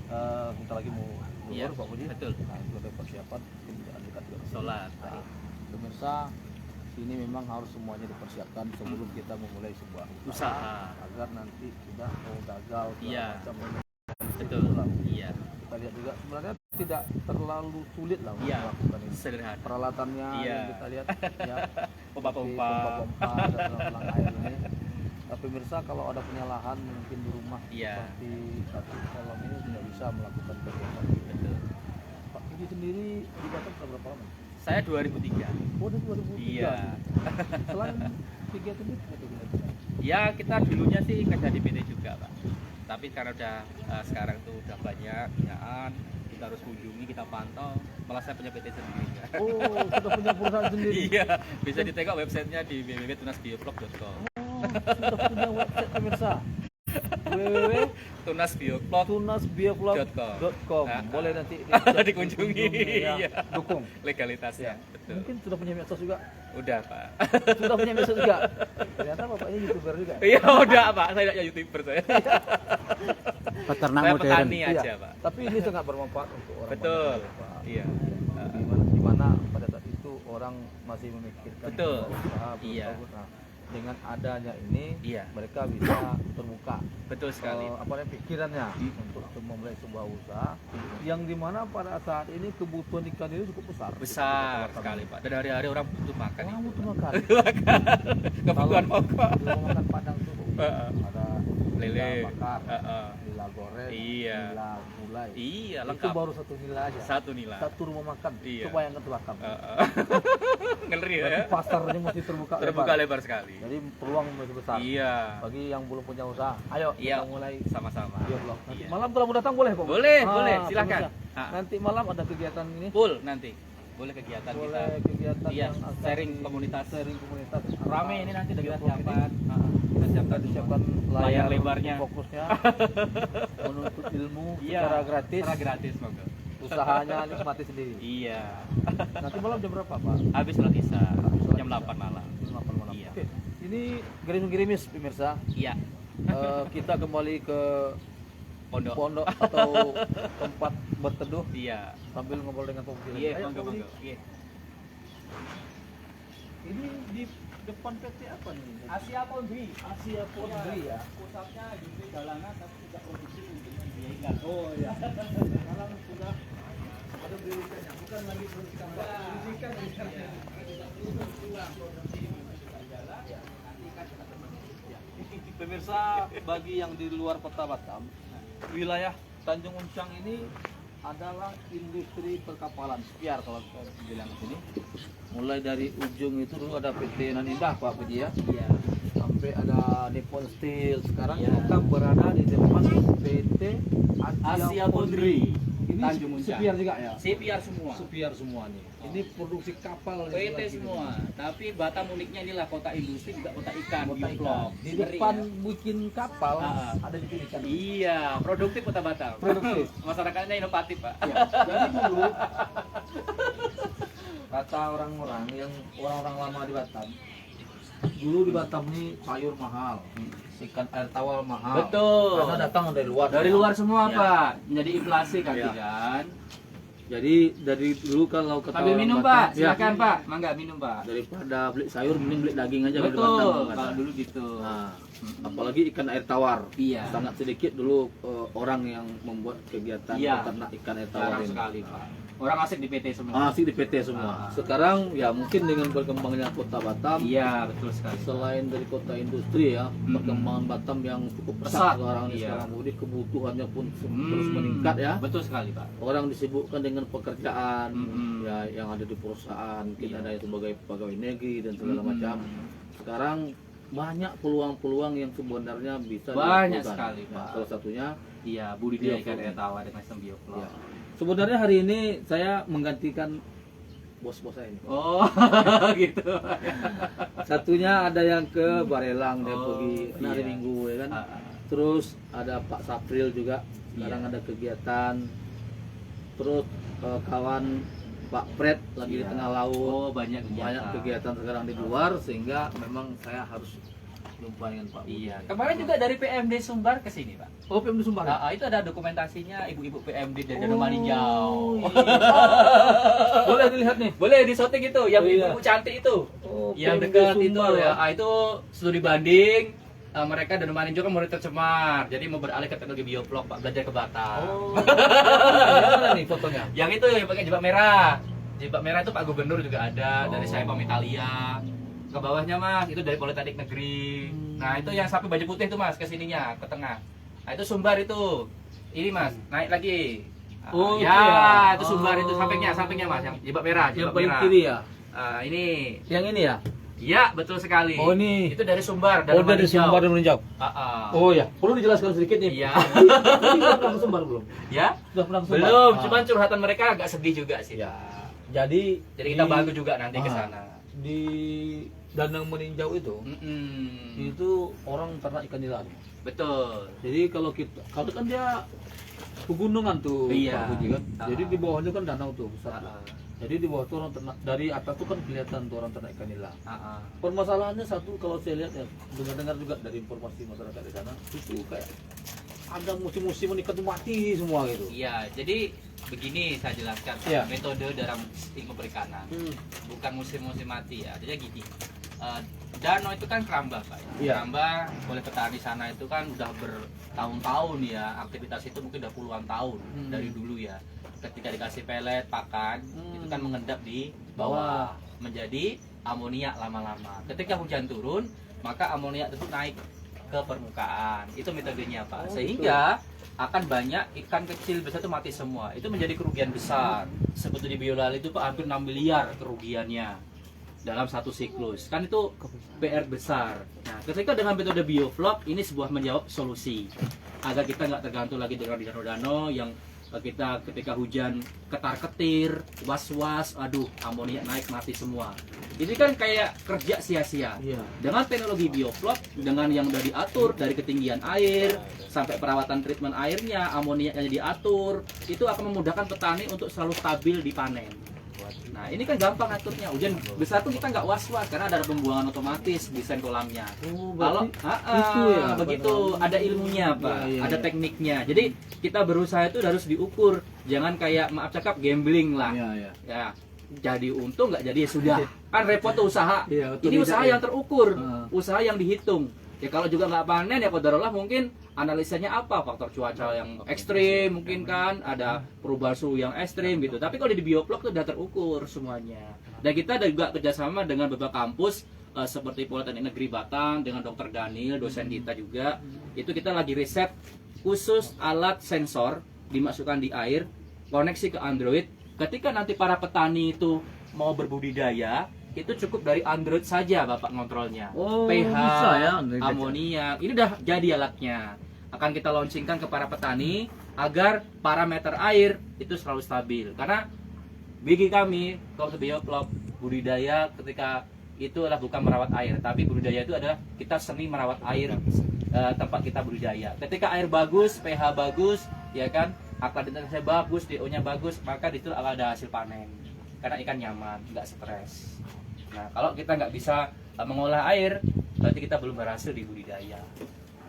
Bentar lagi mau keluar Iya, Pak Budi. betul. Nah, itu ada persiapan, mungkin tidak dekat juga. Sholat. Nah, pemirsa, ini memang harus semuanya dipersiapkan sebelum kita memulai sebuah Usaha. agar nanti sudah mau gagal segala Iya. macam. Betul. Iya. Kita lihat juga sebenarnya tidak terlalu sulit lah untuk Iya. melakukan ini. Sederhana. Peralatannya Iya. yang kita lihat ya Pompa-pompa. pompa dan selang air ini. Tapi pemirsa kalau ada punya lahan mungkin di rumah Iya. seperti satu kolam ini tidak bisa melakukan kegiatan. Betul. Pak Puji sendiri di Batam sudah berapa lama? Saya 2003. Oh, dari 2003. Iya. Selain kegiatan itu apa kegiatan? Ya kita dulunya sih kerja di PT juga Pak. Tapi karena udah sekarang tuh udah banyak binaan, kita harus kunjungi, kita pantau. Malah saya punya PT sendiri. Oh, sudah punya perusahaan sendiri. Iya, bisa ditengok websitenya di www.tunasbioblog.com. Oh, sudah punya website pemirsa. www.tunasbioblog.com. Nah, Boleh nanti dikunjungi. ya. Iya. Dukung. Legalitasnya. Ya. Betul. Mungkin sudah punya medsos juga. Udah Pak. Sudah punya medsos juga. Ternyata bapaknya YouTuber juga. Iya udah Pak, saya tidak YouTuber saya. Peternak Saya modern. petani Iya. aja Pak. Tapi ini sangat bermanfaat untuk orang Betul. banyak, Pak. Iya. Di mana pada saat itu orang masih memikirkan Betul. usaha, belum Iya. tahu. Nah, dengan adanya ini Iya. mereka bisa terbuka Betul sekali. apa namanya pikirannya untuk memulai sebuah usaha yang dimana pada saat ini kebutuhan ikan ini cukup besar. Besar sekali Pak. Dan hari-hari orang butuh makan. Orang itu. butuh makan. Kebutuhan pokok. Kalau makan padang tuh ada Lele. nila bakar, Heeh. nila goreng, Iya. nila gulai. Iya, Itu lengkap. baru satu nila aja. Satu nila. Satu rumah makan. Iya. Coba yang ke belakang. Ngeri ya. Berarti pasarnya mesti terbuka, Terbuka lebar. lebar sekali. Jadi peluang masih besar. Iya. Bagi yang belum punya usaha, ayo Iya. kita mulai Sama-sama. bioflok. Nanti Iya. malam kalau mau datang boleh Pak? Boleh, boleh, silakan. pemirsa. Ah. Nanti malam ada kegiatan ini. Full nanti. Boleh kegiatan Boleh kita. kegiatan Iya, yang akan sharing komunitas. Sharing komunitas. Rame ini nanti udah kita Bioflok ini. siapkan. Kita siapkan Disiapkan layar lebarnya. fokusnya menuntut ilmu Iya. secara gratis. Secara gratis, moga. Usahanya nikmati sendiri. Iya. Nanti malam jam berapa Pak? Habis sholat isya. sholat Jam isya. 8 malam. Jam 8 malam. Iya. Oke. Ini gerimis-gerimis pemirsa. Iya. Kita kembali ke Pondok. pondok atau tempat berteduh Iya. sambil ngobrol dengan Pak Budi. Iya, Ayo, monggo Pak Budi. monggo. Iya. Ini di depan PT apa nih? Asia Pondri. Asia Pondri ya. Pusatnya di Galangan tapi tidak produksi untuknya dia ikan. Oh ya. Sekarang sudah ada berikannya, bukan lagi produksi tambah. Ikan Pemirsa, bagi yang di luar kota Batam, wilayah Tanjung Uncang ini adalah industri perkapalan Spiar kalau kita bilang di sini. Mulai dari ujung itu dulu ada PT Nanindah Pak Puji ya. Iya. Sampai ada Nippon Steel. Sekarang Ya. kita berada di depan PT Asia Foundry. Ini Tanjung Muncang. Spiar juga ya. CPR semua. Spiar semua nih. Ini produksi kapal PT semua. Tapi Batam uniknya inilah kota industri juga kota ikan. Kota Bioflok. ikan. Di Ngeri depan ya? bikin kapal Ah. ada di sini kan. Iya, produktif kota Batam. Produktif. Masyarakatnya inovatif, Pak. Ya, jadi dulu kata orang-orang yang orang-orang lama di Batam, dulu di Batam nih sayur mahal, ikan air tawar mahal. Betul. Karena datang dari luar. Dari luar semua, Ya. Pak. Jadi inflasi kan, Ya. kan? Jadi dari dulu kalau kata Sambil orang minum, Batam, Pak. ya, Silakan, Pak. Mangga minum, Pak. daripada beli sayur mending beli daging aja dari Batam. Betul. kata. Kalau dulu gitu. Nah, apalagi ikan air tawar. Iya. Sangat sedikit dulu orang yang membuat kegiatan Iya. peternak ikan air tawar Jarang ini. sekali, Pak. Orang asik di PT semua. Masih di PT semua. Ah. Sekarang ya mungkin dengan berkembangnya kota Batam, Iya, betul sekali. selain dari kota industri ya, perkembangan Batam yang cukup pesat sekarang ini. Iya. Sekarang kemudian kebutuhannya pun terus Hmm, meningkat ya. Betul sekali, Pak. Orang disibukkan dengan pekerjaan Mm-mm. ya yang ada di perusahaan, kita Iya. ada sebagai pegawai negeri dan segala Mm-mm. macam. Sekarang banyak peluang-peluang yang sebenarnya bisa Banyak dilakukan. sekali, Ya, Pak. salah satunya Iya, budidaya Bioflok. ikan air tawar dengan sistem bioflok. ya. Sebenarnya hari ini saya menggantikan bos-bos saya ini. Oh, gitu. Satunya ada yang ke Barelang dia Oh, pergi hari iya. Minggu ya kan. Ah, ah. Terus ada Pak Sapril juga sekarang Iya. ada kegiatan. Terus kawan Pak Pret lagi di Iya. tengah laut. Oh, banyak kegiatan. Banyak kegiatan sekarang di luar sehingga memang saya harus jumpa dengan Pak Budi. Iya. Kemarin juga dari PMD Sumbar ke sini, Pak. Oh, PM di Sumbar. ya? Itu ada dokumentasinya ibu-ibu PMD dari Danau Oh, Maninjau. iya. Boleh dilihat nih. Boleh di shooting itu, yang Oh, iya. ibu cantik itu. Oh, Yang PMD dekat itu Sumbar ya. Itu studi banding. Mereka Danau Maninjau kan murid tercemar, jadi mau beralih ke teknologi bioflok, Pak, belajar ke Batam. Oh. Yang mana nih fotonya? Yang itu yang pakai jilbab merah. Jilbab merah itu Pak Gubernur juga ada dari saya Oh. Italia. Ke bawahnya Mas, itu dari Politeknik Negeri. Nah, itu yang sapi baju putih itu Mas, ke sininya, ke tengah. Nah, itu Sumbar itu. Ini Mas, naik lagi. Oh, ya, itu ya. itu Sumbar itu Oh. sampingnya Mas, yang jilbab merah, Yang jilbab paling merah. kiri ya? Ini. Yang ini ya? Iya, betul sekali. Oh, ini. Itu dari Sumbar, Oh, dari Maninjau. Sumbar dan Meninjau. Oh, Oh ya, perlu dijelaskan sedikit nih. iya. Ini sudah pernah ke Sumbar belum? Ya? Sudah pernah ke Sumbar? Belum, Ah. cuman curhatan mereka agak sedih juga sih. Ya. Jadi Jadi kita di- bantu juga nanti ke Ah. sana. Di Danau Meninjau itu itu orang ternak ikan nila. Betul. Jadi kalau kan dia pegunungan tuh Iya. Pak Puji kan. Ah. Jadi di bawahnya kan danau tuh besar. tuh. Ah, Jadi di bawah tuh orang ternak, dari atas tuh kan kelihatan tuh orang ternak ikan nila. ah. Permasalahannya satu kalau saya lihat ya, dengar juga dari informasi masyarakat di sana, itu kayak ada musim-musim ikan tuh mati semua gitu. Iya, jadi begini saya jelaskan Pak. Iya. Metode dalam ilmu perikanan. Bukan musim-musim mati ya. Jadi gini. Danau itu kan keramba Pak. Iya. Keramba oleh petani sana itu kan udah bertahun-tahun ya. Aktivitas itu mungkin udah puluhan tahun dari dulu ya. Ketika dikasih pelet, pakan, itu kan mengendap di bawah menjadi amonia lama-lama. Ketika hujan turun, maka amonia itu naik ke permukaan. Itu metodenya Pak. Oh, Sehingga akan banyak ikan kecil besar itu mati semua. Itu menjadi kerugian besar. Seperti di Biolali itu Pak hampir 6 miliar kerugiannya dalam satu siklus. Kan itu PR besar. Nah, ketika dengan metode bioflok ini sebuah menjawab solusi agar kita nggak tergantung lagi dengan danau-danau yang kita ketika hujan ketar-ketir, was-was, aduh amonia naik mati semua. Ini kan kayak kerja sia-sia. Iya. Dengan teknologi bioflok, dengan yang udah diatur dari ketinggian air sampai perawatan treatment airnya, amoniaknya diatur, itu akan memudahkan petani untuk selalu stabil di panen. Nah ini kan gampang aturnya. Hujan besar tuh kita nggak was-was karena ada pembuangan otomatis desain kolamnya. Oh, Kalau berarti itu ya, begitu ada ilmunya Pak, Iya, iya, ada iya. tekniknya. Jadi kita berusaha itu harus diukur, jangan kayak maaf cakap gambling lah. Iya, iya. Ya jadi untung nggak jadi ya sudah. Kan repot tuh usaha. Iya, betul, Ini tidak usaha ya. yang terukur, Heeh. usaha yang dihitung. Ya kalau juga nggak panen ya qadarullah mungkin analisanya apa, faktor cuaca yang ekstrim mungkin kan, ada perubahan suhu yang ekstrim gitu. Tapi kalau di bioflok tuh udah terukur semuanya. Dan kita ada juga kerjasama dengan beberapa kampus seperti Politeknik Negeri Batam dengan Dr. Daniel, dosen kita juga. Itu kita lagi riset khusus alat sensor dimasukkan di air koneksi ke Android. Ketika nanti para petani itu mau berbudidaya, itu cukup dari Android saja Bapak ngontrolnya. Oh, pH, bisa ya, Android aja. amoniak, ini udah jadi alatnya. Akan kita launchingkan ke para petani agar parameter air itu selalu stabil. Karena bagi kami, kalau Bioplop, budidaya ketika itu adalah bukan merawat air, tapi budidaya itu adalah kita seni merawat air tempat kita budidaya. Ketika air bagus, pH bagus, ya kan, aktivitasnya bagus, DO-nya bagus, maka itu akan ada hasil panen. Karena ikan nyaman, nggak stres. Nah, kalau kita nggak bisa mengolah air, berarti kita belum berhasil di budidaya.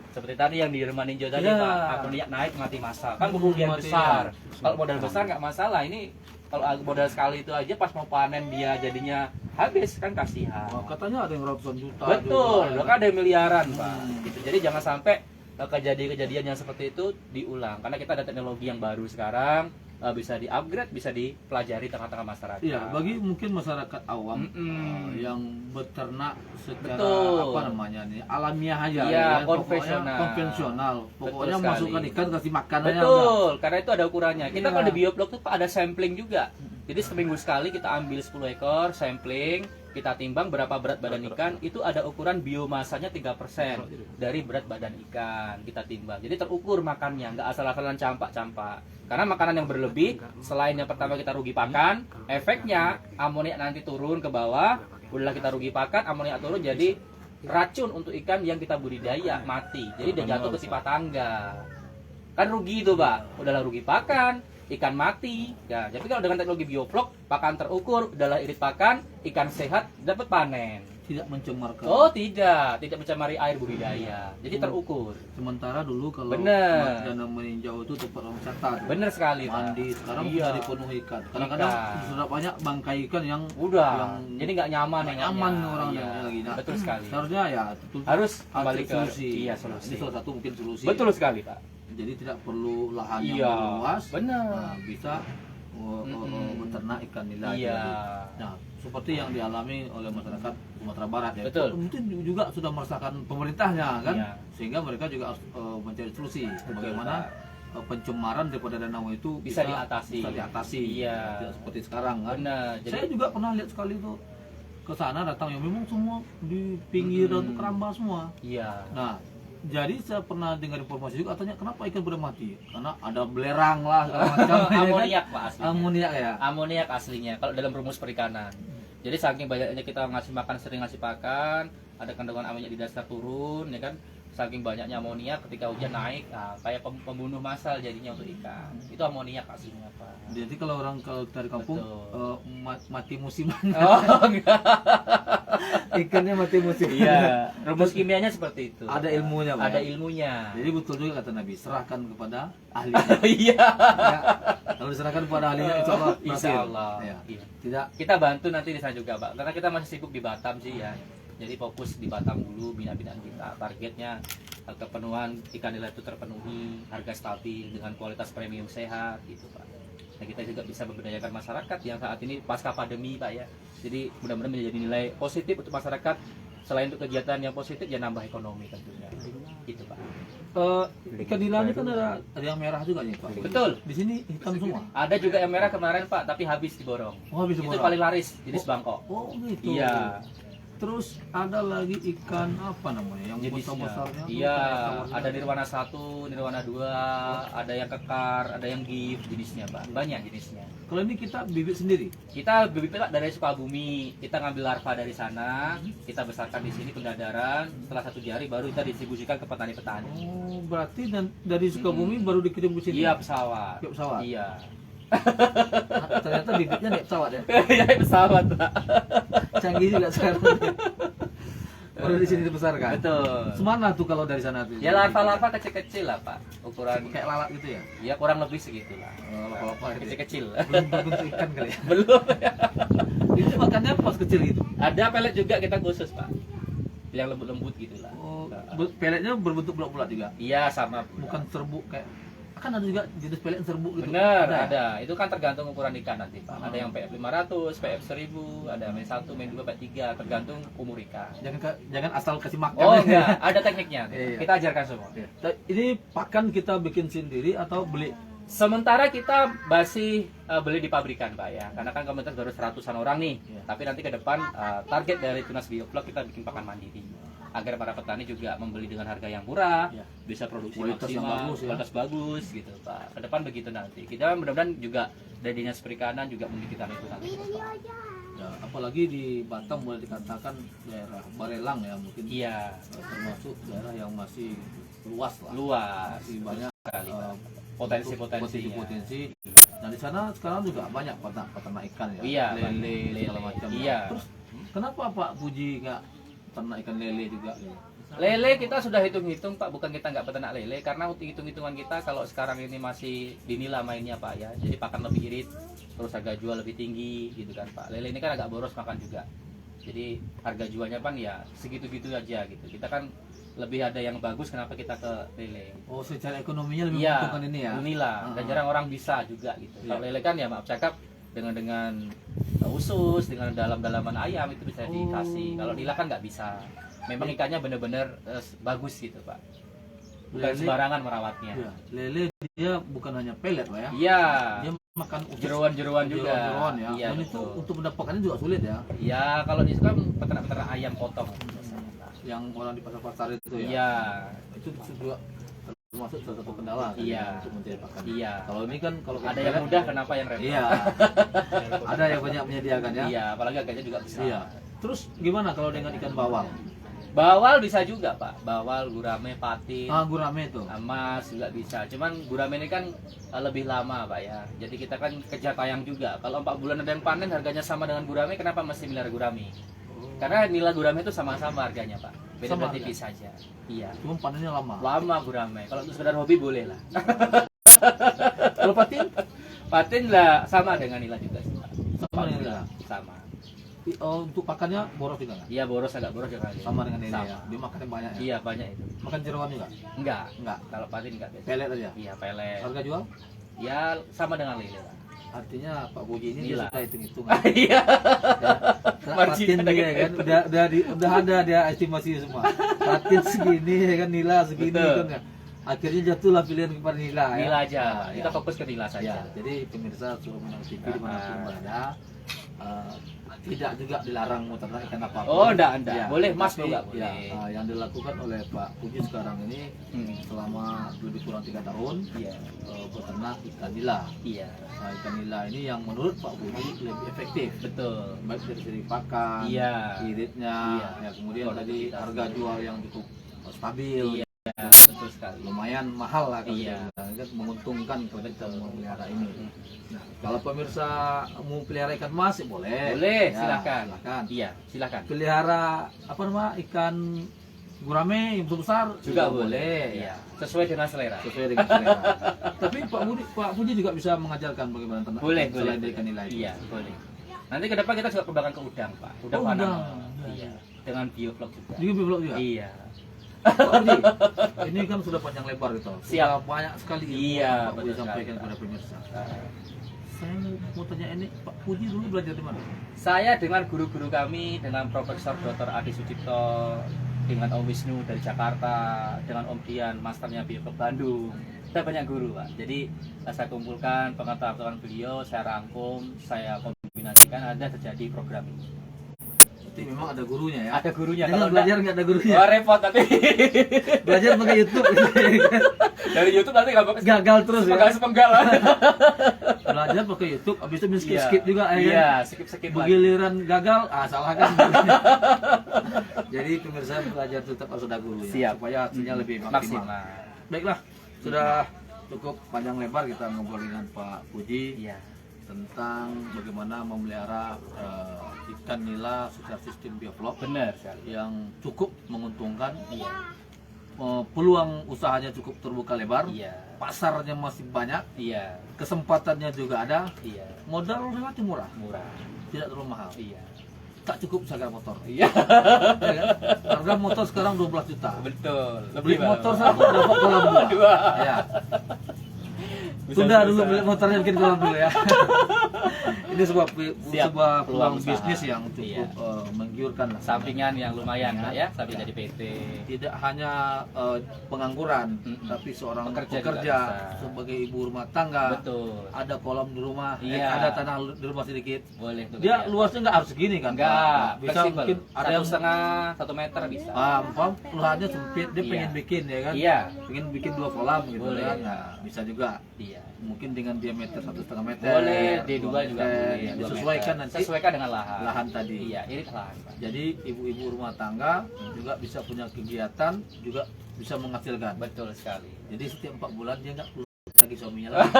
Seperti tadi yang di rumah ninja tadi, Ya. Pak, amoniak naik mati masa. Kan kerugian Mati, besar. ya. Kalau modal besar nggak masalah. Ini kalau modal sekali itu aja pas mau panen dia jadinya habis, kan kasihan. Wah, katanya ada yang ratusan juta. Betul, juga, kan ada yang miliaran, Pak. Hmm. Gitu. Jadi jangan sampai kejadian-kejadian yang seperti itu diulang. Karena kita ada teknologi yang baru sekarang, bisa di-upgrade, bisa dipelajari tengah-tengah masyarakat. Iya, bagi mungkin masyarakat awam Mm-mm. yang beternak secara Betul. apa namanya nih, alamiah aja Iya, ya, konvensional. pokoknya konvensional. Pokoknya sekali. masukkan ikan kasih makanannya udah. Betul, karena itu ada ukurannya. Kita Iya. kalau di Bioblok tuh Pak, ada sampling juga. Jadi seminggu sekali kita ambil 10 ekor sampling, kita timbang berapa berat badan ikan, itu ada ukuran biomasanya 3% dari berat badan ikan, kita timbang. Jadi terukur makannya, nggak asal-asalan campak-campak. Karena makanan yang berlebih, selain yang pertama kita rugi pakan, efeknya amoniak nanti turun ke bawah, udahlah kita rugi pakan, amoniak turun jadi racun untuk ikan yang kita budidaya, mati. Jadi dia jatuh ke sifat tangga. Kan rugi itu, Pak. Udahlah rugi pakan, ikan mati. Ya, jadi kalau dengan teknologi Bioblok, pakan terukur, udahlah irit pakan, ikan sehat, dapat panen. Tidak mencemarkan. Oh, tidak mencemari air budidaya. Jadi terukur. Sementara dulu kalau Bener. danau meninjau itu tempat orang wisata. Bener sekali, Pak. Mandi, sekarang Iya. sudah dipenuhi ikan. Kadang-kadang Ikan. sudah banyak bangkai ikan yang Udah. yang Jadi nggak nyaman nggak ya. nyaman orang Iya. yang lagi. Nah, Betul sekali. Seharusnya ya tentu- Harus ada kembali ke solusi. iya, Nah, solusi. ini salah satu mungkin solusi. Betul sekali, Pak. Jadi tidak perlu lahan yang Iya. luas. Benar. Nah, bisa beternak ikan nila. Iya. Nah, seperti yang dialami oleh masyarakat Sumatera Barat ya. Betul. Mungkin juga sudah merasakan pemerintahnya kan, Iya. sehingga mereka juga harus mencari solusi Betul, bagaimana pencemaran daripada danau itu Bisa diatasi. Bisa diatasi. Iya. Tidak seperti sekarang kan. Benar. Saya juga pernah lihat sekali tuh ke sana datang yang memang semua di pinggir dan itu keramba semua. Iya. Nah, jadi saya pernah dengar informasi juga katanya kenapa ikan pada mati? Karena ada belerang lah segala macam. ya kan? Amoniak, Pak, aslinya. Amoniak ya. Amoniak aslinya kalau dalam rumus perikanan. Jadi saking banyaknya kita ngasih makan, sering ngasih pakan, ada kandungan amoniak di dasar turun, ya kan? Saking banyaknya amoniak ketika hujan naik, nah, kayak pembunuh massal jadinya untuk ikan. Itu amoniak aslinya, Pak. Jadi kalau orang kalau dari kampung Betul. mati musiman. Oh, enggak. Ikannya mati musiman. Iya, rumus kimianya seperti itu. Ada ilmunya, Pak. Ada ilmunya. Jadi betul juga kata Nabi, serahkan kepada ahli. Iya. Ya, kalau diserahkan kepada ahlinya insya Allah berhasil. Insya Allah. Ya. Iya. Tidak. Kita bantu nanti di sana juga, Pak. Karena kita masih sibuk di Batam sih ya. Jadi fokus di Batam dulu bina-binaan kita. Targetnya kepenuhan ikan nila itu terpenuhi, harga stabil dengan kualitas premium sehat gitu, Pak. Nah, kita juga bisa memberdayakan masyarakat yang saat ini pasca pandemi, Pak ya. Jadi mudah-mudahan menjadi nilai positif untuk masyarakat. Selain untuk kegiatan yang positif, ya nambah ekonomi tentunya. Gitu, Pak. Ikan nila ini kan ada yang merah juga nih, Pak. Betul. Di sini hitam semua. Ada juga yang merah kemarin, Pak, tapi habis diborong. Oh, habis Itu diborong. paling laris jenis Bangkok. Oh, gitu. Iya. Terus ada lagi ikan apa namanya yang Jenisnya. besar-besarnya? Iya, ada Nirwana 1, Nirwana 2, ada yang kekar, ada yang gift jenisnya, Pak. Banyak jenisnya. Kalau ini kita bibit sendiri. Kita bibit Pak dari Sukabumi, kita ngambil larva dari sana, kita besarkan di sini pendadaran. Setelah 1 hari baru kita distribusikan ke petani-petani. Oh, berarti dari Sukabumi baru dikirim ke sini. Iya, pesawat. Pakai pesawat. Iya. Ternyata bibitnya naik pesawat ya. Iya, pesawat, Pak. Canggih juga sekarang. Baru di sini dibesarkan. Betul. Semana tuh kalau dari sana tuh? Ya larva-larva kecil-kecil lah, Pak. Ukuran Kayak lalat gitu ya? ya kurang lebih segitulah. Larva-larva gitu ya? Kecil-kecil. Belum berbentuk ikan kali ya? Belum. Itu makannya pas kecil gitu? Ada pelet juga kita khusus, Pak. Yang lembut-lembut gitulah. Oh, peletnya berbentuk bulat-bulat juga? Iya, sama. Bukan serbuk kayak... Kan ada juga jenis pelet serbuk gitu? Benar, ya? ada. Itu kan tergantung ukuran ikan nanti, Pak. Ada yang PF 500, PF 1000, ada main 1, main 2, main 3, tergantung umur ikan. Jangan asal kasih makan. Oh, enggak, ada tekniknya. Iya. Kita ajarkan semua. Ini pakan kita bikin sendiri atau beli? Sementara kita masih beli di pabrikan Pak ya, karena kan komunitas baru 100-an orang nih. Iya. Tapi nanti ke depan target dari Tunas Bioflok kita bikin pakan mandiri, agar para petani juga membeli dengan harga yang murah, Iya. bisa produksi Kualitas yang maksimal, bagus, ya. kualitas bagus gitu Pak. Ke depan begitu nanti. Kita mudah-mudahan juga dari Dinas Perikanan juga memikirkan itu nanti. Ya, apalagi di Batam boleh dikatakan daerah Barelang ya mungkin. Iya, Termasuk daerah yang masih luas lah. luas, Masih banyak sekali, Pak. eh, Potensi-potensi, ya. potensi. Nah di sana sekarang juga banyak peternak ikan ya, Iya, lele lele. segala macam. Iya. Terus kenapa Pak Puji nggak ternak ikan lele juga? Lele kita sudah hitung-hitung Pak, bukan kita nggak peternak lele, karena hitung-hitungan kita kalau sekarang ini masih dinilai mainnya Pak ya, jadi pakan lebih irit, terus harga jual lebih tinggi gitu kan Pak. Lele ini kan agak boros makan juga, jadi harga jualnya Pan ya segitu-gitu aja gitu. Kita kan lebih ada yang bagus, kenapa kita ke lele? Oh secara ekonominya lebih Iya, menguntungkan ini ya? inilah, dan Ah. jarang orang bisa juga gitu. Iya. Kalau lele kan ya maaf cakap dengan usus, dengan dalam-dalaman ayam itu bisa dikasih. Kalau nila kan nggak bisa. Memang ikannya bener-bener bagus gitu Pak. Bukan Lele- sembarangan merawatnya. Iya. Lele dia bukan hanya pelet Pak ya? Iya. Dia makan usus, Jeroan-jeroan juga. jeroan ya. Iya, Dan itu betul. untuk mendapatkannya juga sulit ya. Iya, kalau di sana peternak-peternak ayam potong. Yang orang di pasar-pasar itu ya. Iya. Itu juga termasuk salah satu kendala kan, Iya. untuk mencari pakan. Iya. Kalau ini kan kalau Ada yang mudah, kenapa yang repot? Iya. Ada yang banyak menyediakan ya. Iya, apalagi harganya juga besar. Iya. Terus gimana kalau dengan ikan bawal? Bawal bisa juga Pak. Bawal, gurame, patin. Ah, gurame itu. Emas juga bisa, cuman gurame ini kan lebih lama Pak ya, jadi kita kan kejar tayang juga. Kalau 4 bulan ada yang panen harganya sama dengan gurame, kenapa mesti milih gurame? Karena nilai gurame itu sama-sama harganya Pak, beda-beda Sama tipis saja. Iya, Cuma panennya lama. lama gurame, kalau untuk sekedar hobi boleh lah. Kalau patin Patin lah sama dengan nilai juga sih Pak. Sama dengan nila? Sama. untuk pakannya boros juga nggak? Iya boros agak boros juga. Sama dengan ini Sama. ya. Dia makannya banyak ya. Iya banyak itu. Makan jeroan juga? Enggak, Enggak. kalau patin enggak biasa. Pelet aja. Iya pelet. Harga jual? Ya sama dengan lele lah. Artinya Pak Puji ini dia Nila. suka hitung-hitung. Iya. Patin Margin ada dia gitu. kan udah ada dia estimasi semua. Patin segini ya kan, nila segini Betul. kan. Akhirnya jatuhlah pilihan kepada nila ya. Nila aja. Nah, Kita ya. fokus ke nila Ya, saja. jadi pemirsa Suruh Menang TV dimanapun berada, tidak juga dilarang mau ternak ikan apapun. Oh, enggak. Ya, Boleh, Mas, tapi, enggak ya, boleh. yang dilakukan oleh Pak Puji sekarang ini selama lebih kurang 3 tahun Iya. beternak ikan nila. Iya. Nah, ikan nila ini yang menurut Pak Puji lebih efektif, Betul. baik dari segi pakan, Iya. iritnya, Iya. ya kemudian tadi Produktivitas. harga jual yang cukup stabil, Iya, betul sekali. lumayan mahal lah kalau Iya. kita bilang, kan menguntungkan kalau kita Betul. memelihara ini. Nah, kalau pemirsa mau pelihara ikan mas ya boleh. Boleh, Ya, silakan. silakan. Iya, silakan. Pelihara apa nama ikan gurame yang besar Juga boleh. ya. Iya. Sesuai dengan selera. Sesuai dengan selera. Tapi Pak Puji juga bisa mengajarkan bagaimana ternak Boleh, ikan boleh. selain dari ikan nila itu. Iya, boleh. Nanti ke depan kita juga kembangkan ke udang, Pak. Udang Oh, panama. udang. Iya. Dengan bioflok juga. Juga belum juga. Iya. Pak Puji, ini kan sudah panjang lebar gitu. Siap. Sudah banyak sekali ilmu Iya, yang Pak Puji betul sekali, sampaikan Pak. kepada pemirsa. Nah, Saya mau tanya ini, Pak Puji dulu belajar di mana? saya dengan guru-guru kami, dengan Profesor Dr. Adi Sucipto, dengan Om Wisnu dari Jakarta, dengan Om Dian, masternya bioflok Bandung. Saya banyak guru, Pak. Jadi saya kumpulkan pengetahuan beliau, saya rangkum, saya kombinasikan, ada terjadi program ini. Berarti memang ada gurunya ya? Ada gurunya. Kalau belajar nggak ada gurunya? Wah, repot nanti. Belajar pakai YouTube Dari YouTube nanti nggak bakal gagal terus ya? sepenggal. Belajar pakai YouTube, habis itu skip Iya. skip juga ya kan? Iya, skip lagi. Begiliran gagal, salah kan? Jadi pemirsa belajar tetap harus ada guru ya, Siap. supaya hasilnya lebih maksimal. Maksimal. Baiklah, sudah cukup panjang lebar kita ngobrol dengan Pak Puji Iya. tentang bagaimana memelihara ikan nila secara sistem bioflok Benar sekali. yang cukup menguntungkan. Iya. Peluang usahanya cukup terbuka lebar, Iya. pasarnya masih banyak, Iya. kesempatannya juga ada, Iya. modal relatif murah, Murah. tidak terlalu mahal. Iya. Tak cukup segar motor. Iya. Ya kan? Harga motor sekarang 12 juta. Betul. Beli Pak. motor satu dapat kolam dua. Dua. Ya. Tunda dulu beli motornya, bikin kolam dulu ya. Ini sebuah Peluang peluang usaha. bisnis yang Iya. cukup menggiurkan lah. Sampingan yang lumayan Pak ya, sambil Ya. jadi PT. Tidak hanya pengangguran, Mm-mm. tapi seorang Pekerja pekerja, juga bisa. sebagai ibu rumah tangga. Betul. Ada kolam di rumah, Iya. ada tanah di rumah sedikit. Boleh tuh. Dia luasnya nggak harus segini kan? enggak, Pak? Bisa fleksibel. mungkin ada yang 1,5 meter bisa. paham, lahannya sempit, dia Iya. pengen bikin ya kan? Iya. Pengen bikin 2 kolam gitu Boleh. kan? Nah, bisa juga. Iya. Mungkin dengan diameter 1,5 meter. Boleh, D2 2 juga meter, boleh. ya, 2 disesuaikan meter. nanti Sesuaikan dengan lahan. lahan tadi. Iya, irit lahan Pak. Jadi ibu-ibu rumah tangga juga bisa punya kegiatan, juga bisa menghasilkan. Betul sekali. Jadi setiap 4 bulan dia nggak perlu lagi suaminya lagi.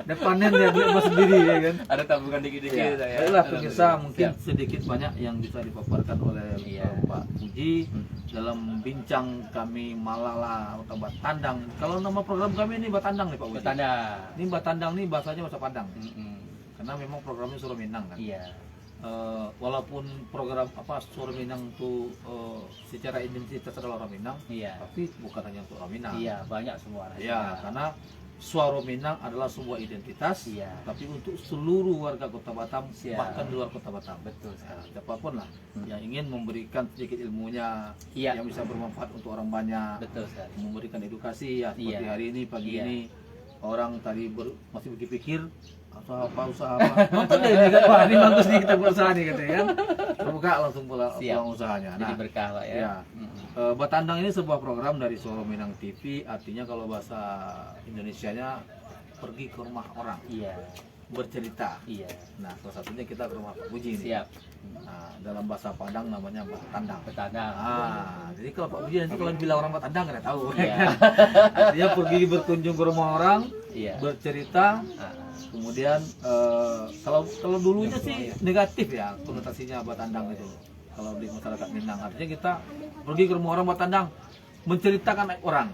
Depannya dia beli emas sendiri ya kan. Ada tabungan dikit-dikit Ya, ya. baiklah pemirsa, mungkin Siap. sedikit banyak yang bisa dipaparkan oleh Iya. Pak Puji dalam bincang kami Malala atau Batandang. Kalau nama program kami ini Batandang nih Pak Puji. Bertanda. Ini Batandang nih bahasanya bahasa Padang. Mm-mm. Karena memang programnya Suara Minang kan. Iya. Walaupun program Suara Minang itu secara identitas adalah orang Minang, Iya. tapi bukan hanya untuk orang Minang. Iya, banyak semua. Ya, karena Suara Minang adalah sebuah identitas, Iya. tapi untuk seluruh warga Kota Batam, Siap. bahkan di luar Kota Batam. Betul Ya, sekali. siapapun lah Hmm. yang ingin memberikan sedikit ilmunya, Iya. yang bisa bermanfaat untuk orang banyak, Betul sekali. memberikan edukasi ya seperti Iya. hari ini pagi Iya. ini orang tadi masih berpikir usaha apa nonton deh ini kan, wah ini bagus nih kita buat usaha nih katanya kan, terbuka langsung Siap. pulang usahanya. Jadi Nah, berkah Pak ya. ya. Mm-mm. Batandang ini sebuah program dari Suara Minang TV, artinya kalau bahasa Indonesianya pergi ke rumah orang, Iya. bercerita. Iya. Nah, salah satunya kita ke rumah Pak Puji nih. Siap. Nah, dalam bahasa Padang namanya Batandang. Bertanda. Ah, jadi kalau Pak Puji nanti kalau bilang orang Batandang nggak tahu. Iya. Artinya pergi berkunjung ke rumah orang, Iya. bercerita. Ah, Kemudian kalau dulunya sih negatif ya konotasinya Batandang itu. Kalau di masyarakat Minang artinya kita pergi ke rumah orang Batandang menceritakan aib orang.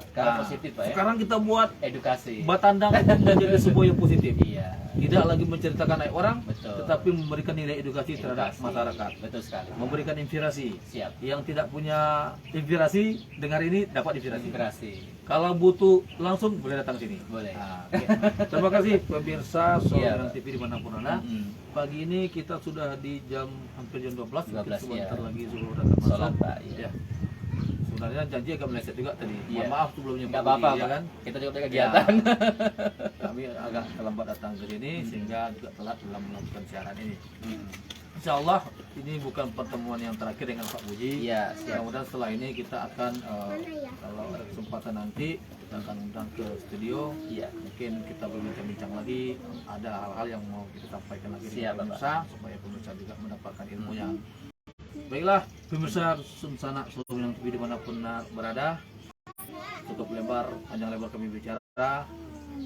Sekarang Nah, positif Pak ya. Sekarang kita buat Edukasi. Batandang itu menjadi sebuah yang positif. Iya. Tidak lagi menceritakan aib orang, Betul. tetapi memberikan nilai edukasi terhadap Edukasi. masyarakat. Betul sekali. Memberikan inspirasi. Siap. Yang tidak punya inspirasi, dengar ini dapat inspirasi. Inspirasi. Kalau butuh langsung boleh datang sini. Boleh. Nah, oke. Terima kasih pemirsa Iya. Suara TV dimanapun anda. Mm-mm. Pagi ini kita sudah di hampir jam 12. 12, sebentar ya. lagi sudah datang masuk. Sholat Pak. Iya. Ya. Sebenarnya janji agak meleset juga tadi. Iya. Mohon maaf sebelumnya Enggak Pak apa-apa Budi, ya Pak. kan. Kita juga punya Ya. kegiatan. Kami agak terlambat datang ke sini sehingga juga telat dalam melakukan siaran ini. Mm. Insya Allah ini bukan pertemuan yang terakhir dengan Pak Puji. Iya, siap. Mudah-mudahan setelah ini kita akan kalau ada kesempatan nanti kita akan undang ke studio. Iya. Mungkin kita berbincang-bincang lagi. Ada hal-hal yang mau kita sampaikan lagi Siap, kepada pemirsa supaya pemirsa juga mendapatkan ilmunya. Baiklah, pemirsa Sunsana Suara Minang TV dimanapun berada. Cukup lebar, panjang lebar kami bicara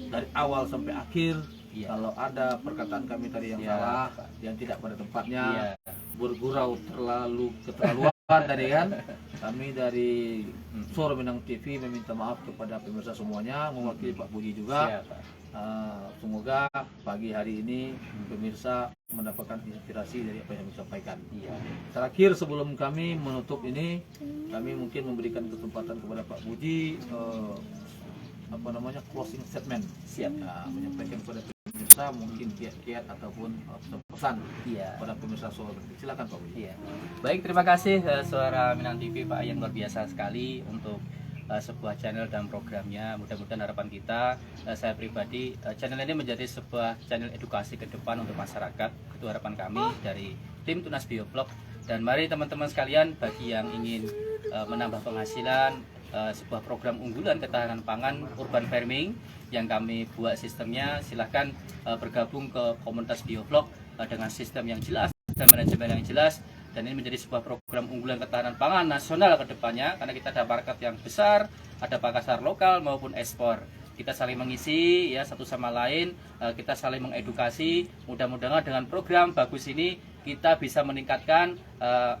dari awal sampai akhir. Iya. Kalau ada perkataan kami tadi yang Iya, salah, Pak. yang tidak pada tempatnya, Iya. bergurau keterlaluan tadi kan, kami dari Suara Minang TV meminta maaf kepada pemirsa semuanya, mewakili Pak Budi juga. Siap Pak. Semoga pagi hari ini pemirsa mendapatkan inspirasi dari apa yang kami sampaikan. Iya. Terakhir sebelum kami menutup ini, kami mungkin memberikan kesempatan kepada Pak Budi closing statement. Siap. Nah, menyampaikan kepada pemirsa mungkin kiat-kiat ataupun pesan Iya. kepada pemirsa Suara. Silakan Pak Budi. Iya. Baik, terima kasih Suara Minang TV Pak yang luar biasa sekali untuk sebuah channel dan programnya. Mudah-mudahan harapan kita, saya pribadi, channel ini menjadi sebuah channel edukasi ke depan untuk masyarakat. Itu harapan kami dari tim Tunas Bioblog. Dan mari teman-teman sekalian, bagi yang ingin menambah penghasilan, sebuah program unggulan ketahanan pangan urban farming yang kami buat sistemnya, silahkan bergabung ke komunitas Bioblog dengan sistem yang jelas dan manajemen yang jelas. Dan ini menjadi sebuah program unggulan ketahanan pangan nasional ke depannya, karena kita ada market yang besar, ada pasar lokal maupun ekspor. Kita saling mengisi ya satu sama lain, kita saling mengedukasi. Mudah-mudahan dengan program bagus ini kita bisa meningkatkan,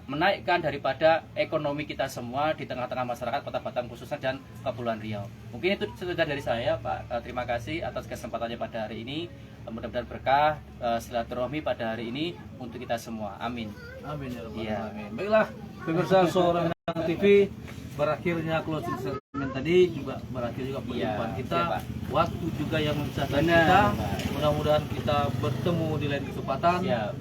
menaikkan daripada ekonomi kita semua di tengah-tengah masyarakat Kota Batam khususnya dan Kepulauan Riau. Mungkin itu saja dari saya Pak. Terima kasih atas kesempatannya pada hari ini. Mudah-mudahan berkah silaturahmi pada hari ini untuk kita semua. Amin. Amin ya rabbal Iya. alamin. Baiklah, pemirsa Suara Minang TV, berakhirnya closing statement tadi juga berakhir juga perjumpaan Iya, kita. siap, Pak. Waktu juga yang memisahkan Benar, kita. Pak. Mudah-mudahan kita bertemu di lain kesempatan. Siap.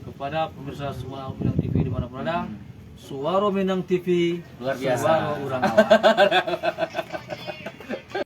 Kepada pemirsa Suara Minang TV dimanapun ada, Suara Minang TV Luar biasa. Suara Urang Awak.